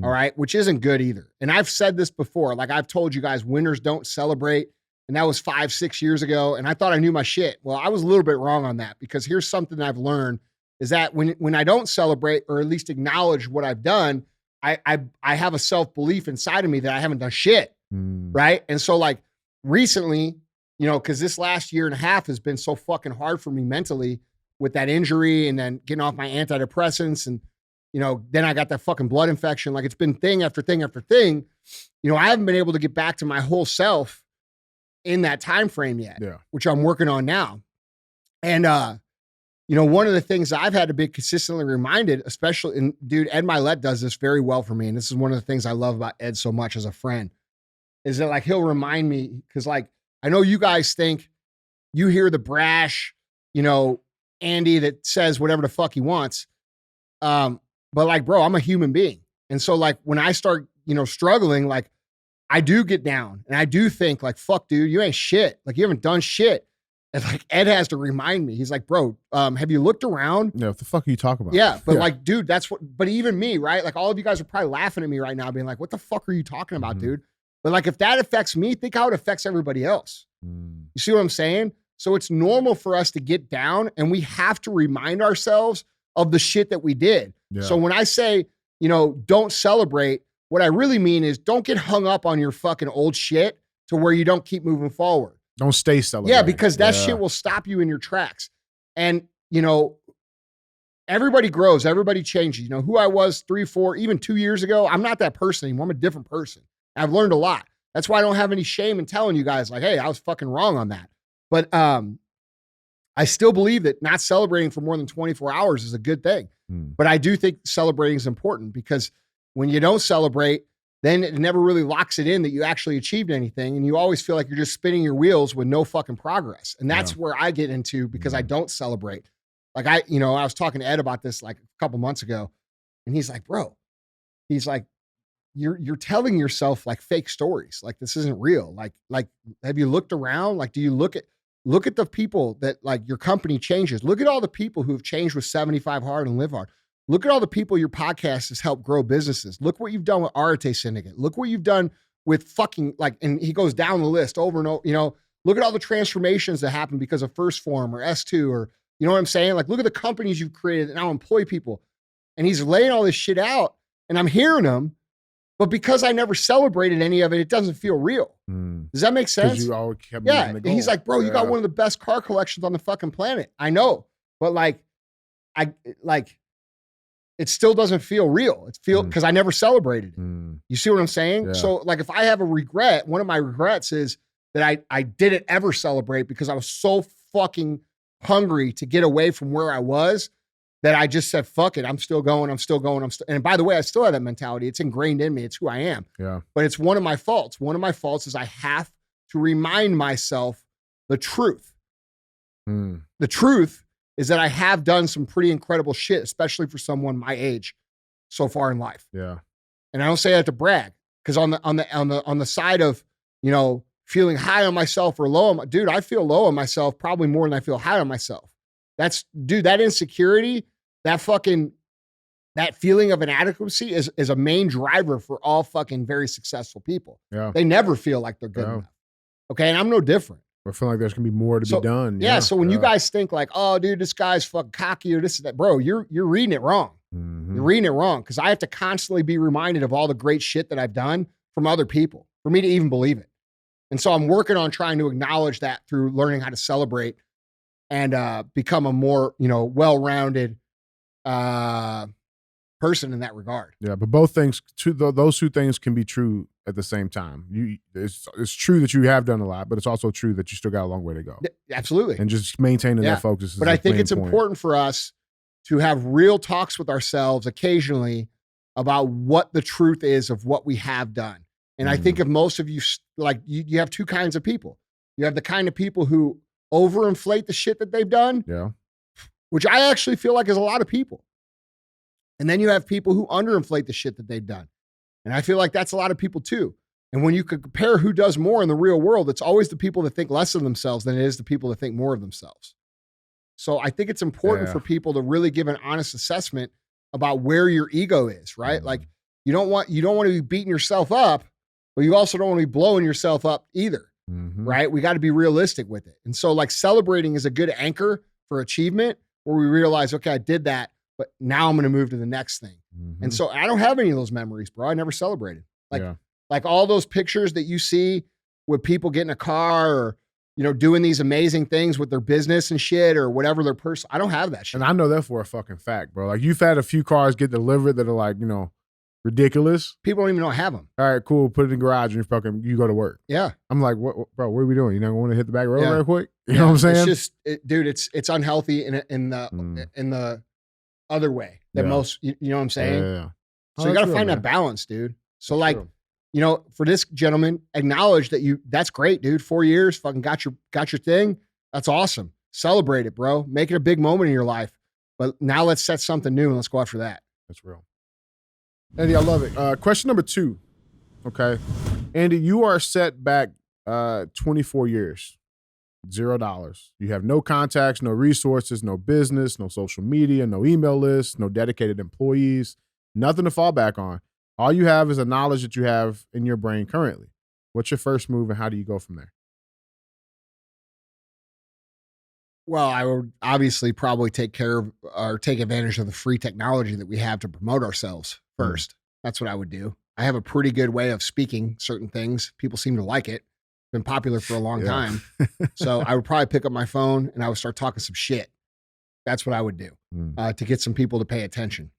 All right. Which isn't good either. And I've said this before, like I've told you guys, winners don't celebrate. And that was 5-6 years ago. And I thought I knew my shit. Well, I was a little bit wrong on that because here's something I've learned is that when I don't celebrate or at least acknowledge what I've done, I have a self-belief inside of me that I haven't done shit. Right. And so like recently, cause this last year and a half has been so fucking hard for me mentally with that injury and then getting off my antidepressants and, then I got that fucking blood infection. Like it's been thing after thing after thing. I haven't been able to get back to my whole self in that time frame yet, which I'm working on now. And, one of the things I've had to be consistently reminded, especially, and dude, Ed Milet does this very well for me. And this is one of the things I love about Ed so much as a friend. is that like, he'll remind me, because like, I know you guys think you hear the brash, Andy that says whatever the fuck he wants. But like, bro, I'm a human being. And so like, when I start, struggling, like I do get down and I do think like, fuck dude, you ain't shit. Like you haven't done shit. And like Ed has to remind me, he's like, bro, have you looked around? Yeah, what the fuck are you talking about? Yeah, but like, dude, but even me, right? Like all of you guys are probably laughing at me right now being like, what the fuck are you talking about, dude? But like, if that affects me, think how it affects everybody else. You see what I'm saying? So it's normal for us to get down and we have to remind ourselves of the shit that we did. Yeah. So when I say, don't celebrate, what I really mean is don't get hung up on your fucking old shit to where you don't keep moving forward. Don't stay celebrating. Yeah, because that shit will stop you in your tracks. And, everybody grows, everybody changes. Who I was 3, 4, even 2 years ago, I'm not that person anymore. I'm a different person. I've learned a lot. That's why I don't have any shame in telling you guys like, hey, I was fucking wrong on that. But I still believe that not celebrating for more than 24 hours is a good thing. But I do think celebrating is important because when you don't celebrate, then it never really locks it in that you actually achieved anything. And you always feel like you're just spinning your wheels with no fucking progress. And that's where I get into because I don't celebrate. Like I was talking to Ed about this like a couple months ago and he's like, bro, he's like, you're telling yourself like fake stories. Like this isn't real. Like, have you looked around? Like, do you look at the people that like your company changes? Look at all the people who've changed with 75 Hard and Live Hard. Look at all the people your podcast has helped grow businesses. Look what you've done with Arate Syndicate. Look what you've done with fucking like, and he goes down the list over and over, look at all the transformations that happened because of First Form or S2 or, you know what I'm saying? Like, look at the companies you've created that now employ people. And he's laying all this shit out and I'm hearing him, but because I never celebrated any of it, it doesn't feel real. Does that make sense? You always kept and he's like, bro, you got one of the best car collections on the fucking planet. I know, but it still doesn't feel real. It's because I never celebrated it. You see what I'm saying? Yeah. So like, if I have a regret, one of my regrets is that I didn't ever celebrate because I was so fucking hungry to get away from where I was that I just said, fuck it. I'm still going. And by the way, I still have that mentality. It's ingrained in me. It's who I am. Yeah. But it's one of my faults. One of my faults is I have to remind myself the truth. The truth is that I have done some pretty incredible shit, especially for someone my age so far in life. Yeah. And I don't say that to brag because on the side of, feeling high on myself or low on dude, I feel low on myself probably more than I feel high on myself. That insecurity, that feeling of inadequacy is a main driver for all fucking very successful people. Yeah. They never feel like they're good enough. Okay. And I'm no different. I feel like there's gonna be more to be done. Yeah. So when you guys think like, oh, dude, this guy's fucking cocky or this and that, bro, you're reading it wrong. You're reading it wrong because I have to constantly be reminded of all the great shit that I've done from other people for me to even believe it. And so I'm working on trying to acknowledge that through learning how to celebrate and become a more, well-rounded person in that regard. Yeah, but both things, those two things can be true at the same time. It's true that you have done a lot, but it's also true that you still got a long way to go. Absolutely. And just maintaining that focus. But I think it's important for us to have real talks with ourselves occasionally about what the truth is of what we have done. And I think if most of you, like you have two kinds of people. You have the kind of people who overinflate the shit that they've done, which I actually feel like is a lot of people. And then you have people who underinflate the shit that they've done. And I feel like that's a lot of people too. And when you could compare who does more in the real world, it's always the people that think less of themselves than it is the people that think more of themselves. So I think it's important for people to really give an honest assessment about where your ego is, right? Like you don't want to be beating yourself up, but you also don't want to be blowing yourself up either, right? We got to be realistic with it. And so like celebrating is a good anchor for achievement where we realize, okay, I did that, but now I'm going to move to the next thing. And so I don't have any of those memories, bro. I never celebrated. Like all those pictures that you see with people getting a car or, doing these amazing things with their business and shit or whatever their person. I don't have that shit. And I know that for a fucking fact, bro. Like you've had a few cars get delivered that are like, ridiculous. People don't even know I have them. All right, cool. Put it in the garage and you go to work. Yeah. I'm like, what, bro, what are we doing? You want to hit the back road real quick? You know what I'm saying? It's just, dude, it's unhealthy in the other way that most, you know what I'm saying? Yeah. So you got to find that balance, dude. So like, for this gentleman, acknowledge that that's great, dude. 4 years, fucking got your thing. That's awesome. Celebrate it, bro. Make it a big moment in your life. But now let's set something new and let's go after that. That's real. Andy, I love it. Question number 2. Okay. Andy, you are set back 24 years. $0. You have no contacts, no resources, no business, no social media, no email list, no dedicated employees, nothing to fall back on. All you have is a knowledge that you have in your brain currently. What's your first move and how do you go from there? Well, I would obviously probably take advantage of the free technology that we have to promote ourselves first. That's what I would do. I have a pretty good way of speaking certain things. People seem to like it. Been popular for a long time. So I would probably pick up my phone and I would start talking some shit. That's what I would do to get some people to pay attention.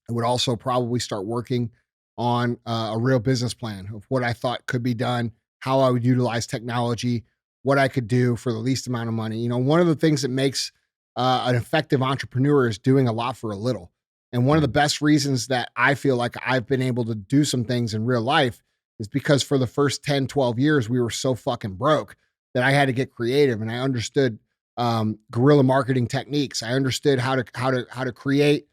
I would also probably start working on a real business plan of what I thought could be done, how I would utilize technology, what I could do for the least amount of money. One of the things that makes an effective entrepreneur is doing a lot for a little. And one of the best reasons that I feel like I've been able to do some things in real life is because for the first 10, 12 years, we were so fucking broke that I had to get creative, and I understood guerrilla marketing techniques. I understood how to create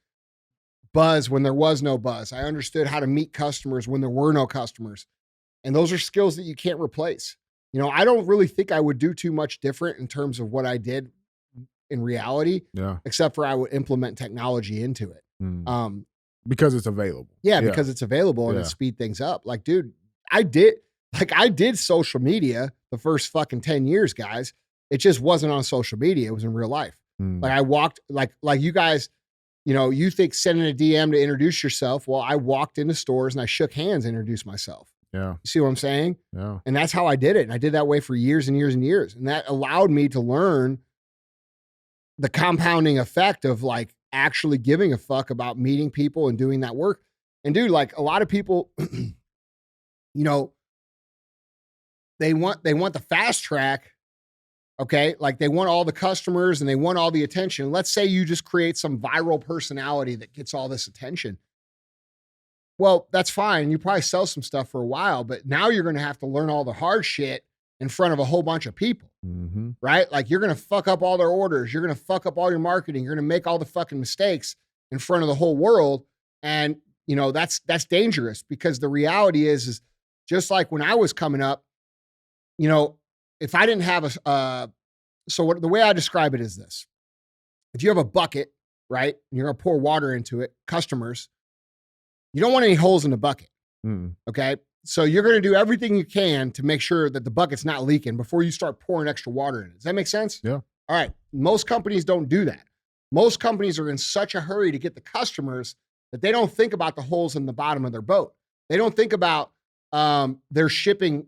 buzz when there was no buzz. I understood how to meet customers when there were no customers. And those are skills that you can't replace. I don't really think I would do too much different in terms of what I did in reality, except for I would implement technology into it. Because it's available. Yeah, because it's available and it speed things up. Like, dude, I did social media the first fucking 10 years, guys. It just wasn't on social media. It was in real life. Like I walked, like you guys, you think sending a DM to introduce yourself. Well, I walked into stores and I shook hands and introduced myself. Yeah. You see what I'm saying? Yeah. And that's how I did it. And I did that way for years and years and years. And that allowed me to learn the compounding effect of like actually giving a fuck about meeting people and doing that work. And dude, like a lot of people, they want the fast track. Okay. Like they want all the customers and they want all the attention. Let's say you just create some viral personality that gets all this attention. Well, that's fine. You probably sell some stuff for a while, but now you're going to have to learn all the hard shit in front of a whole bunch of people, right? Like you're going to fuck up all their orders. You're going to fuck up all your marketing. You're going to make all the fucking mistakes in front of the whole world. And that's dangerous because the reality is just like when I was coming up, if I didn't have the way I describe it is this: if you have a bucket, right, and you're going to pour water into it, customers, you don't want any holes in the bucket. Okay. So you're going to do everything you can to make sure that the bucket's not leaking before you start pouring extra water in it. Does that make sense? Yeah. All right. Most companies don't do that. Most companies are in such a hurry to get the customers that they don't think about the holes in the bottom of their boat. They don't think about their shipping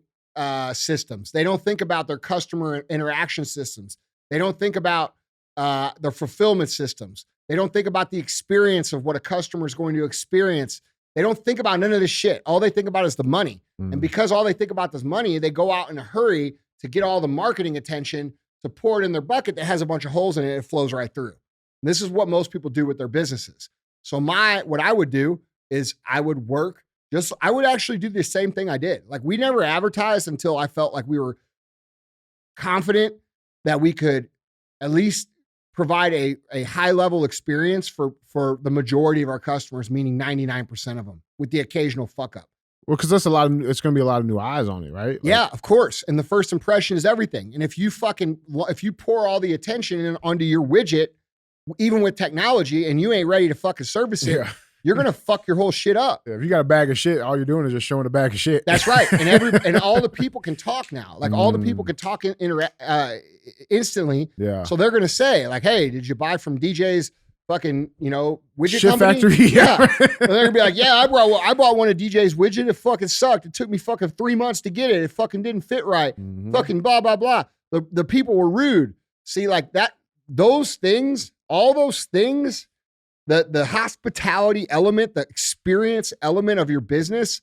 systems. They don't think about their customer interaction systems. They don't think about their fulfillment systems. They don't think about the experience of what a customer is going to experience. They don't think about none of this shit. All they think about is the money. And because all they think about is money, they go out in a hurry to get all the marketing attention to pour it in their bucket that has a bunch of holes in it and it flows right through. And this is what most people do with their businesses. So what I would do is I would actually do the same thing I did. Like we never advertised until I felt like we were confident that we could at least provide a high level experience for the majority of our customers, meaning 99% of them, with the occasional fuck up. Well, because it's going to be a lot of new eyes on it, right? Like, yeah, of course. And the first impression is everything. And if you pour all the attention onto your widget, even with technology, and you ain't ready to fucking service it, you're going to fuck your whole shit up. Yeah, if you got a bag of shit, all you're doing is just showing a bag of shit. That's right. And all the people can talk now. Like all the people can talk instantly. Yeah. So they're going to say like, hey, did you buy from DJ's fucking, widget shit company? Factory? Yeah. And they're going to be like, yeah, I bought one of DJ's widget. It fucking sucked. It took me fucking 3 months to get it. It fucking didn't fit right. Fucking blah, blah, blah. The people were rude. See, like that, all those things, the hospitality element, the experience element of your business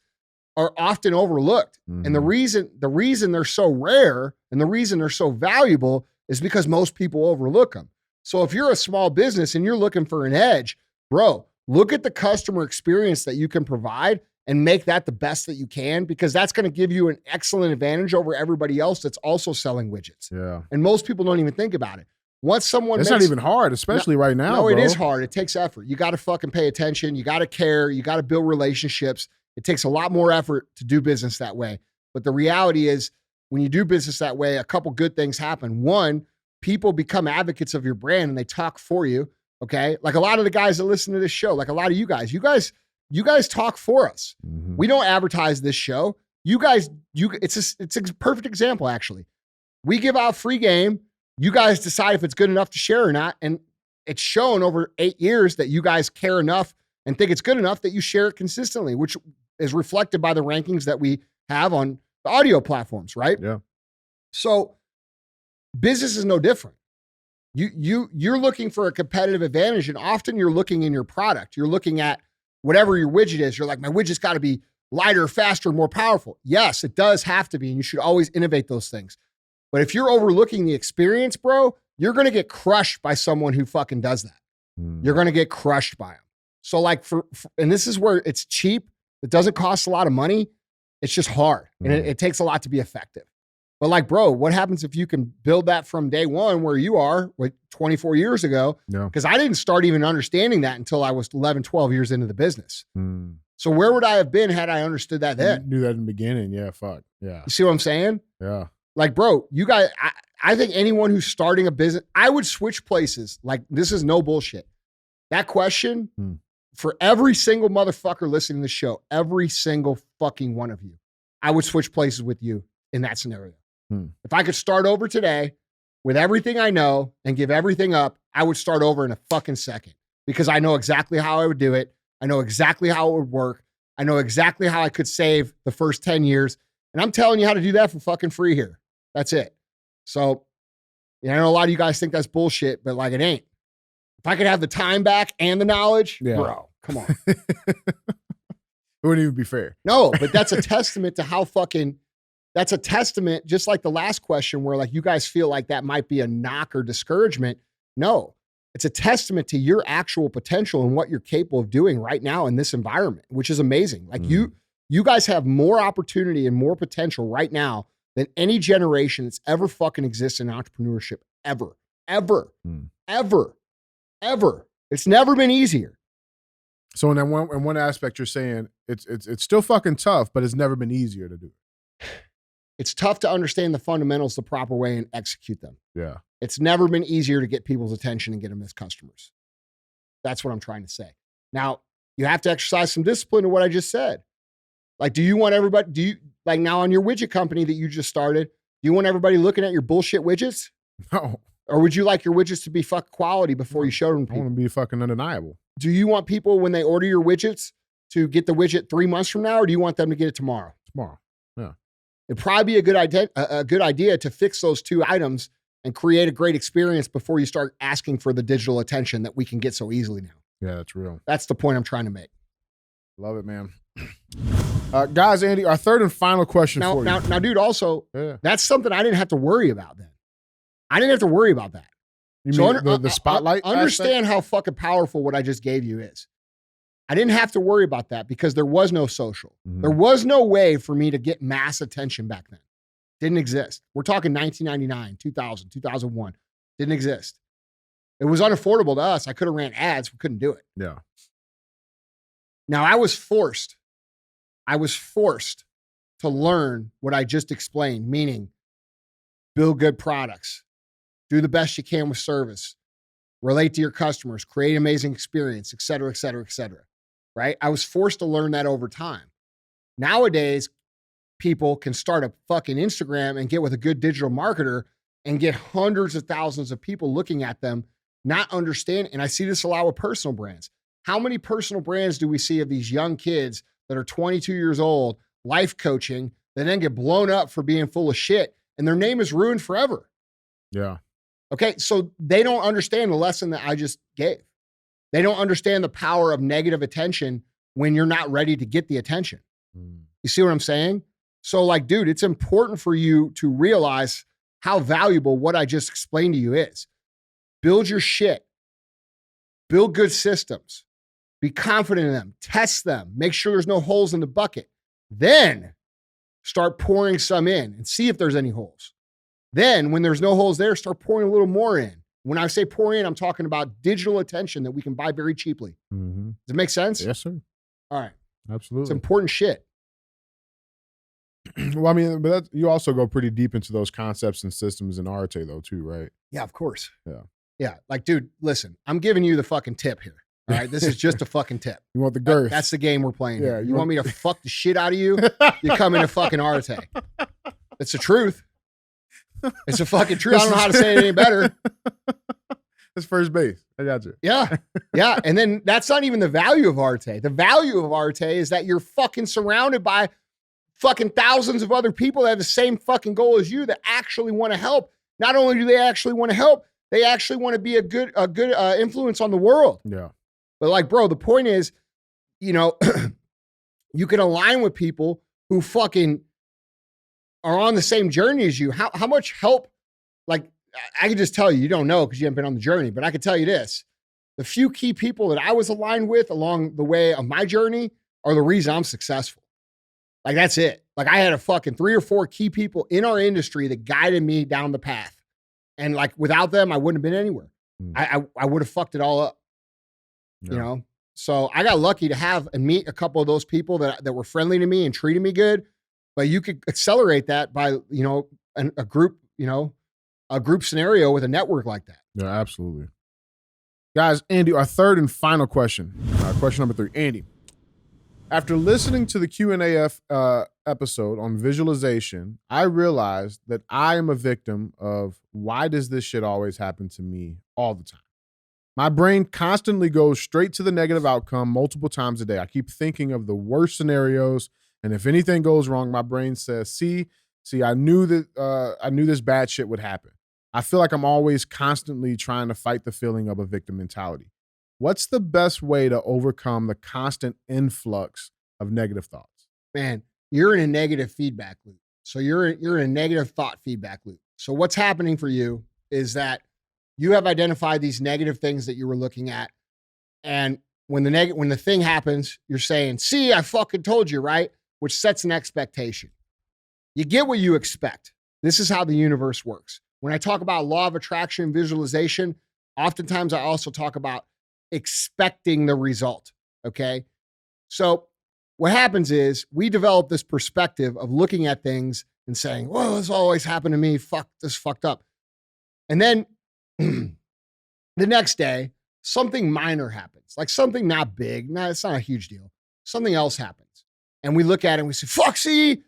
are often overlooked. And the reason they're so rare and the reason they're so valuable is because most people overlook them. So if you're a small business and you're looking for an edge, bro, look at the customer experience that you can provide and make that the best that you can, because that's going to give you an excellent advantage over everybody else that's also selling widgets. Yeah. And most people don't even think about it. Once someone It's not even hard, especially right now. No, bro. it is hard. It takes effort. You got to fucking pay attention. You got to care. You got to build relationships. It takes a lot more effort to do business that way. But the reality is, when you do business that way, a couple good things happen. One, people become advocates of your brand and they talk for you. Okay. Like a lot of the guys that listen to this show, like a lot of you guys talk for us. Mm-hmm. We don't advertise this show. It's a perfect example, actually. We give out free game. You guys decide if it's good enough to share or not. And it's shown over 8 years that you guys care enough and think it's good enough that you share it consistently, which is reflected by the rankings that we have on the audio platforms, right? Yeah. So business is no different. You're looking for a competitive advantage, and often you're looking in your product. You're looking at whatever your widget is. You're like, my widget's got to be lighter, faster, more powerful. Yes, it does have to be, and you should always innovate those things. But if you're overlooking the experience, bro, you're going to get crushed by someone who fucking does that. You're going to get crushed by them. So like and this is where it's cheap. It doesn't cost a lot of money. It's just hard. And it takes a lot to be effective. But like, bro, what happens if you can build that from day one where you are, like 24 years ago? Because I didn't start even understanding that until I was 11, 12 years into the business. So where would I have been had I understood that then? You knew that in the beginning. Yeah, fuck. Yeah. You see what I'm saying? Yeah. Like, bro, you guys, I think anyone who's starting a business, I would switch places. Like, this is no bullshit. That question, for every single motherfucker listening to the show, every single fucking one of you, I would switch places with you in that scenario. If I could start over today with everything I know and give everything up, I would start over in a fucking second, because I know exactly how I would do it. I know exactly how it would work. I know exactly how I could save the first 10 years. And I'm telling you how to do that for fucking free here. That's it. So, I know a lot of you guys think that's bullshit, but like, it ain't. If I could have the time back and the knowledge, bro, come on. It wouldn't even be fair. No, but that's a testament to how that's a testament, just like the last question where like you guys feel like that might be a knock or discouragement. No, it's a testament to your actual potential and what you're capable of doing right now in this environment, which is amazing. Like you guys have more opportunity and more potential right now than any generation that's ever fucking existed in entrepreneurship, ever. It's never been easier. So in one aspect, you're saying it's still fucking tough, but it's never been easier to do. It's tough to understand the fundamentals the proper way and execute them. Yeah. It's never been easier to get people's attention and get them as customers. That's what I'm trying to say. Now, you have to exercise some discipline to what I just said. Like, do you want everybody, like now on your widget company that you just started, do you want everybody looking at your bullshit widgets? No. Or would you like your widgets to be fuck quality before you show them to people? I want to be fucking undeniable. Do you want people, when they order your widgets, to get the widget 3 months from now, or do you want them to get it tomorrow? Tomorrow. Yeah. It'd probably be a good idea to fix those 2 items and create a great experience before you start asking for the digital attention that we can get so easily now. Yeah, that's real. That's the point I'm trying to make. Love it, man. Guys, Andy, our third and final question for you. Now, dude, also, that's something I didn't have to worry about then. I didn't have to worry about that. You mean the spotlight? Understand how fucking powerful what I just gave you is. I didn't have to worry about that because there was no social. There was no way for me to get mass attention back then. Didn't exist. We're talking 1999, 2000, 2001. Didn't exist. It was unaffordable to us. I could have ran ads. We couldn't do it. Yeah. Now, I was forced to learn what I just explained, meaning build good products, do the best you can with service, relate to your customers, create an amazing experience, et cetera, et cetera, et cetera. Right? I was forced to learn that over time. Nowadays, people can start a fucking Instagram and get with a good digital marketer and get hundreds of thousands of people looking at them, not understand. And I see this a lot with personal brands. How many personal brands do we see of these young kids that are 22 years old, life coaching, that then get blown up for being full of shit and their name is ruined forever? Yeah. Okay. So they don't understand the lesson that I just gave. They don't understand the power of negative attention when you're not ready to get the attention. You see what I'm saying? So like, dude, it's important for you to realize how valuable what I just explained to you is. Build your shit. Build good systems. Be confident in them. Test them. Make sure there's no holes in the bucket. Then start pouring some in and see if there's any holes. Then when there's no holes there, start pouring a little more in. When I say pour in, I'm talking about digital attention that we can buy very cheaply. Mm-hmm. Does it make sense? Yes, sir. All right. Absolutely. It's important shit. Well, I mean, but you also go pretty deep into those concepts and systems in Arte, though, too, right? Yeah, of course. Yeah. Yeah. Like, dude, listen, I'm giving you the fucking tip here. All right. This is just a fucking tip. You want the girth. That's the game we're playing. Yeah. Here. You want me to fuck the shit out of you? You come into fucking Arte. It's the truth. It's a fucking truth. I don't know how to say it any better. It's first base. I got you. Yeah. Yeah. And then that's not even the value of Arte. The value of Arte is that you're fucking surrounded by fucking thousands of other people that have the same fucking goal as you that actually want to help. Not only do they actually want to help, they actually want to be a good influence on the world. Yeah. But like, bro, the point is, you know, you can align with people who fucking are on the same journey as you. How much help, like, I can just tell you, you don't know because you haven't been on the journey, but I can tell you this. The few key people that I was aligned with along the way of my journey are the reason I'm successful. Like, that's it. Like, I had a fucking 3 or 4 key people in our industry that guided me down the path. And like, without them, I wouldn't have been anywhere. I would have fucked it all up, you know? So I got lucky to have and meet a couple of those people that were friendly to me and treated me good. But you could accelerate that by, you know, a group, you know, a group scenario with a network like that. Yeah, absolutely. Guys, Andy, our third and final question. Question number 3. Andy, after listening to the Q&AF episode on visualization, I realized that I am a victim of why does this shit always happen to me all the time? My brain constantly goes straight to the negative outcome multiple times a day. I keep thinking of the worst scenarios, and if anything goes wrong, my brain says, see, I knew this bad shit would happen. I feel like I'm always constantly trying to fight the feeling of a victim mentality. What's the best way to overcome the constant influx of negative thoughts? Man, you're in a negative feedback loop. So you're in a negative thought feedback loop. So what's happening for you is that you have identified these negative things that you were looking at. And when the thing happens, you're saying, see, I fucking told you, right? Which sets an expectation. You get what you expect. This is how the universe works. When I talk about law of attraction, visualization, oftentimes I also talk about expecting the result. Okay. So what happens is we develop this perspective of looking at things and saying, well, this always happened to me. Fuck, this fucked up. And then the next day, something minor happens, like something not big. No, it's not a huge deal. Something else happens. And we look at it and we say, fuck, see,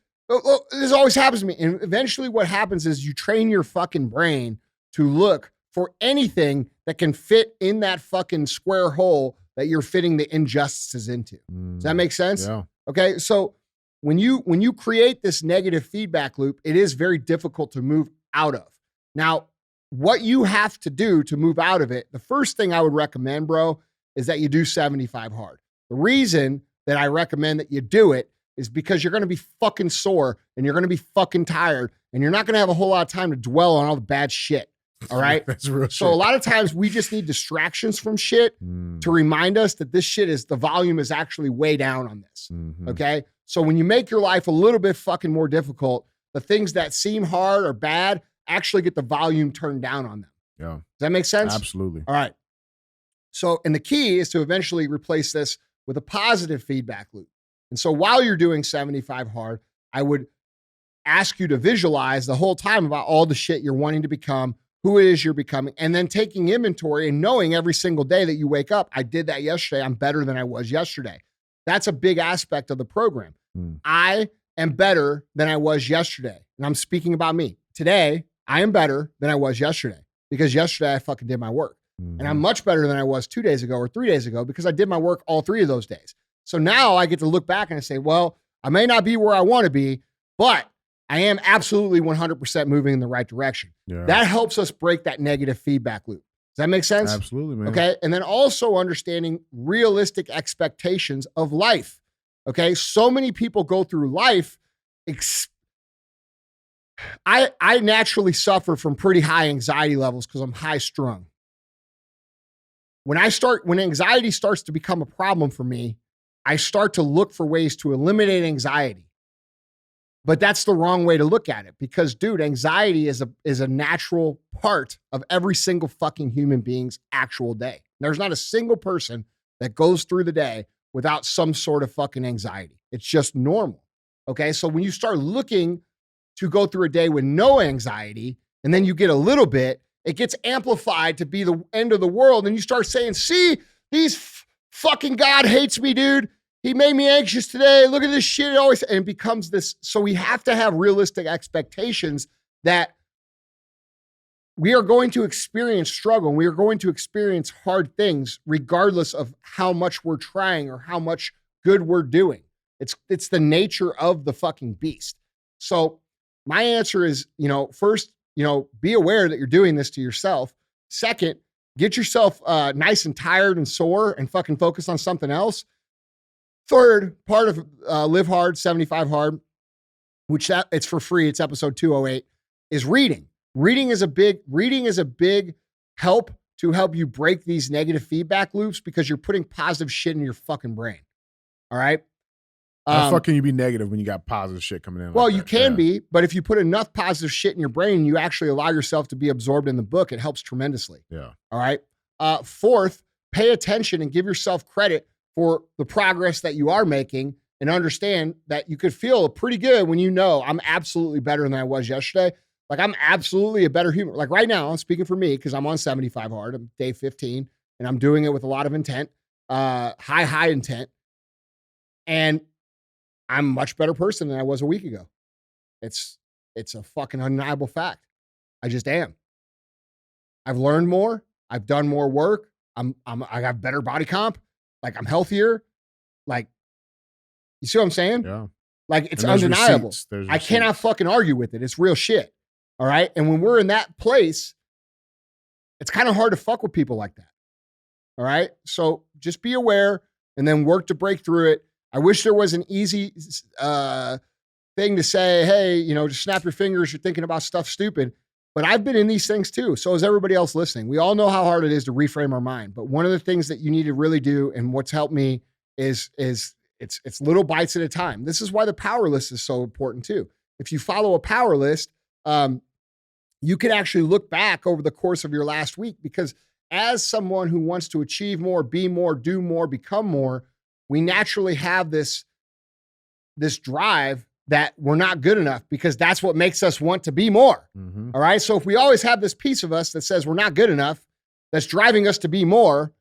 this always happens to me. And eventually what happens is you train your fucking brain to look for anything that can fit in that fucking square hole that you're fitting the injustices into. Does that make sense? Yeah. Okay. So when you create this negative feedback loop, it is very difficult to move out of. Now, what you have to do to move out of it, the first thing I would recommend, bro, is that you do 75 hard. The reason that I recommend that you do it is because you're going to be fucking sore and you're going to be fucking tired and you're not going to have a whole lot of time to dwell on all the bad shit. All right. That's real So shit. a lot of times we just need distractions from shit to remind us that this shit is, the volume is actually way down on this. Okay. So when you make your life a little bit fucking more difficult, the things that seem hard or bad actually get the volume turned down on them. Yeah. Does that make sense? Absolutely. All right. So, and the key is to eventually replace this with a positive feedback loop. And so while you're doing 75 hard, I would ask you to visualize the whole time about all the shit you're wanting to become, who it is you're becoming, and then taking inventory and knowing every single day that you wake up, I did that yesterday. I'm better than I was yesterday. That's a big aspect of the program. I am better than I was yesterday. And I'm speaking about me. Today, I am better than I was yesterday because yesterday I fucking did my work. And I'm much better than I was 2 days ago or 3 days ago because I did my work all 3 of those days. So now I get to look back and I say, well, I may not be where I want to be, but I am absolutely 100% moving in the right direction. Yeah. That helps us break that negative feedback loop. Does that make sense? Absolutely, man. Okay. And then also understanding realistic expectations of life. Okay. So many people go through life. I naturally suffer from pretty high anxiety levels because I'm high strung. when anxiety starts to become a problem for me, I start to look for ways to eliminate anxiety. But that's the wrong way to look at it because, dude, anxiety is a natural part of every single fucking human being's actual day. There's not a single person that goes through the day without some sort of fucking anxiety. It's just normal. Okay. So when you start looking to go through a day with no anxiety and then you get a little bit, it gets amplified to be the end of the world. And you start saying, see, these fucking God hates me, dude. He made me anxious today. Look at this shit. And it becomes this. So we have to have realistic expectations that we are going to experience struggle. And we are going to experience hard things regardless of how much we're trying or how much good we're doing. It's the nature of the fucking beast. So my answer is, first, be aware that you're doing this to yourself. Second, get yourself nice and tired and sore and fucking focus on something else. Third, part of Live Hard, 75 Hard, which it's for free. It's episode 208, is reading. Reading is a big help to help you break these negative feedback loops because you're putting positive shit in your fucking brain. All right. How fucking you be negative when you got positive shit coming in? Well, you can be, but if you put enough positive shit in your brain, you actually allow yourself to be absorbed in the book. It helps tremendously. Yeah. All right. Fourth, pay attention and give yourself credit for the progress that you are making and understand that you could feel pretty good when I'm absolutely better than I was yesterday. Like I'm absolutely a better human. Like right now, I'm speaking for me because I'm on 75 Hard. I'm day 15 and I'm doing it with a lot of intent, high intent. And I'm a much better person than I was a week ago. It's a fucking undeniable fact. I just am. I've learned more. I've done more work. I got better body comp. Like I'm healthier. Like, you see what I'm saying? Yeah. Like it's undeniable. I cannot fucking argue with it. It's real shit. All right. And when we're in that place, it's kind of hard to fuck with people like that. All right. So just be aware and then work to break through it. I wish there was an easy thing to say, hey, just snap your fingers. You're thinking about stuff stupid. But I've been in these things too. So is everybody else listening. We all know how hard it is to reframe our mind. But one of the things that you need to really do, and what's helped me is it's little bites at a time. This is why the power list is so important too. If you follow a power list, you can actually look back over the course of your last week, because as someone who wants to achieve more, be more, do more, become more, we naturally have this drive that we're not good enough, because that's what makes us want to be more. Mm-hmm. All right. So if we always have this piece of us that says we're not good enough, that's driving us to be more,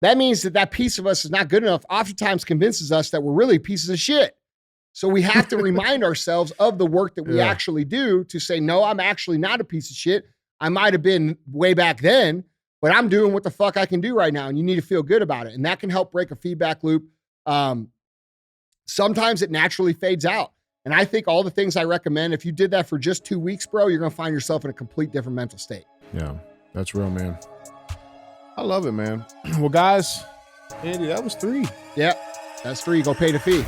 that means that piece of us is not good enough, oftentimes convinces us that we're really pieces of shit. So we have to remind ourselves of the work that we actually do to say, no, I'm actually not a piece of shit. I might've been way back then, but I'm doing what the fuck I can do right now. And you need to feel good about it. And that can help break a feedback loop. Sometimes it naturally fades out. And I think all the things I recommend, if you did that for just 2 weeks, bro, you're going to find yourself in a complete different mental state. Yeah, that's real, man. I love it, man. Well, guys, Andy, that was 3. Yep, that's 3. Go pay the fee.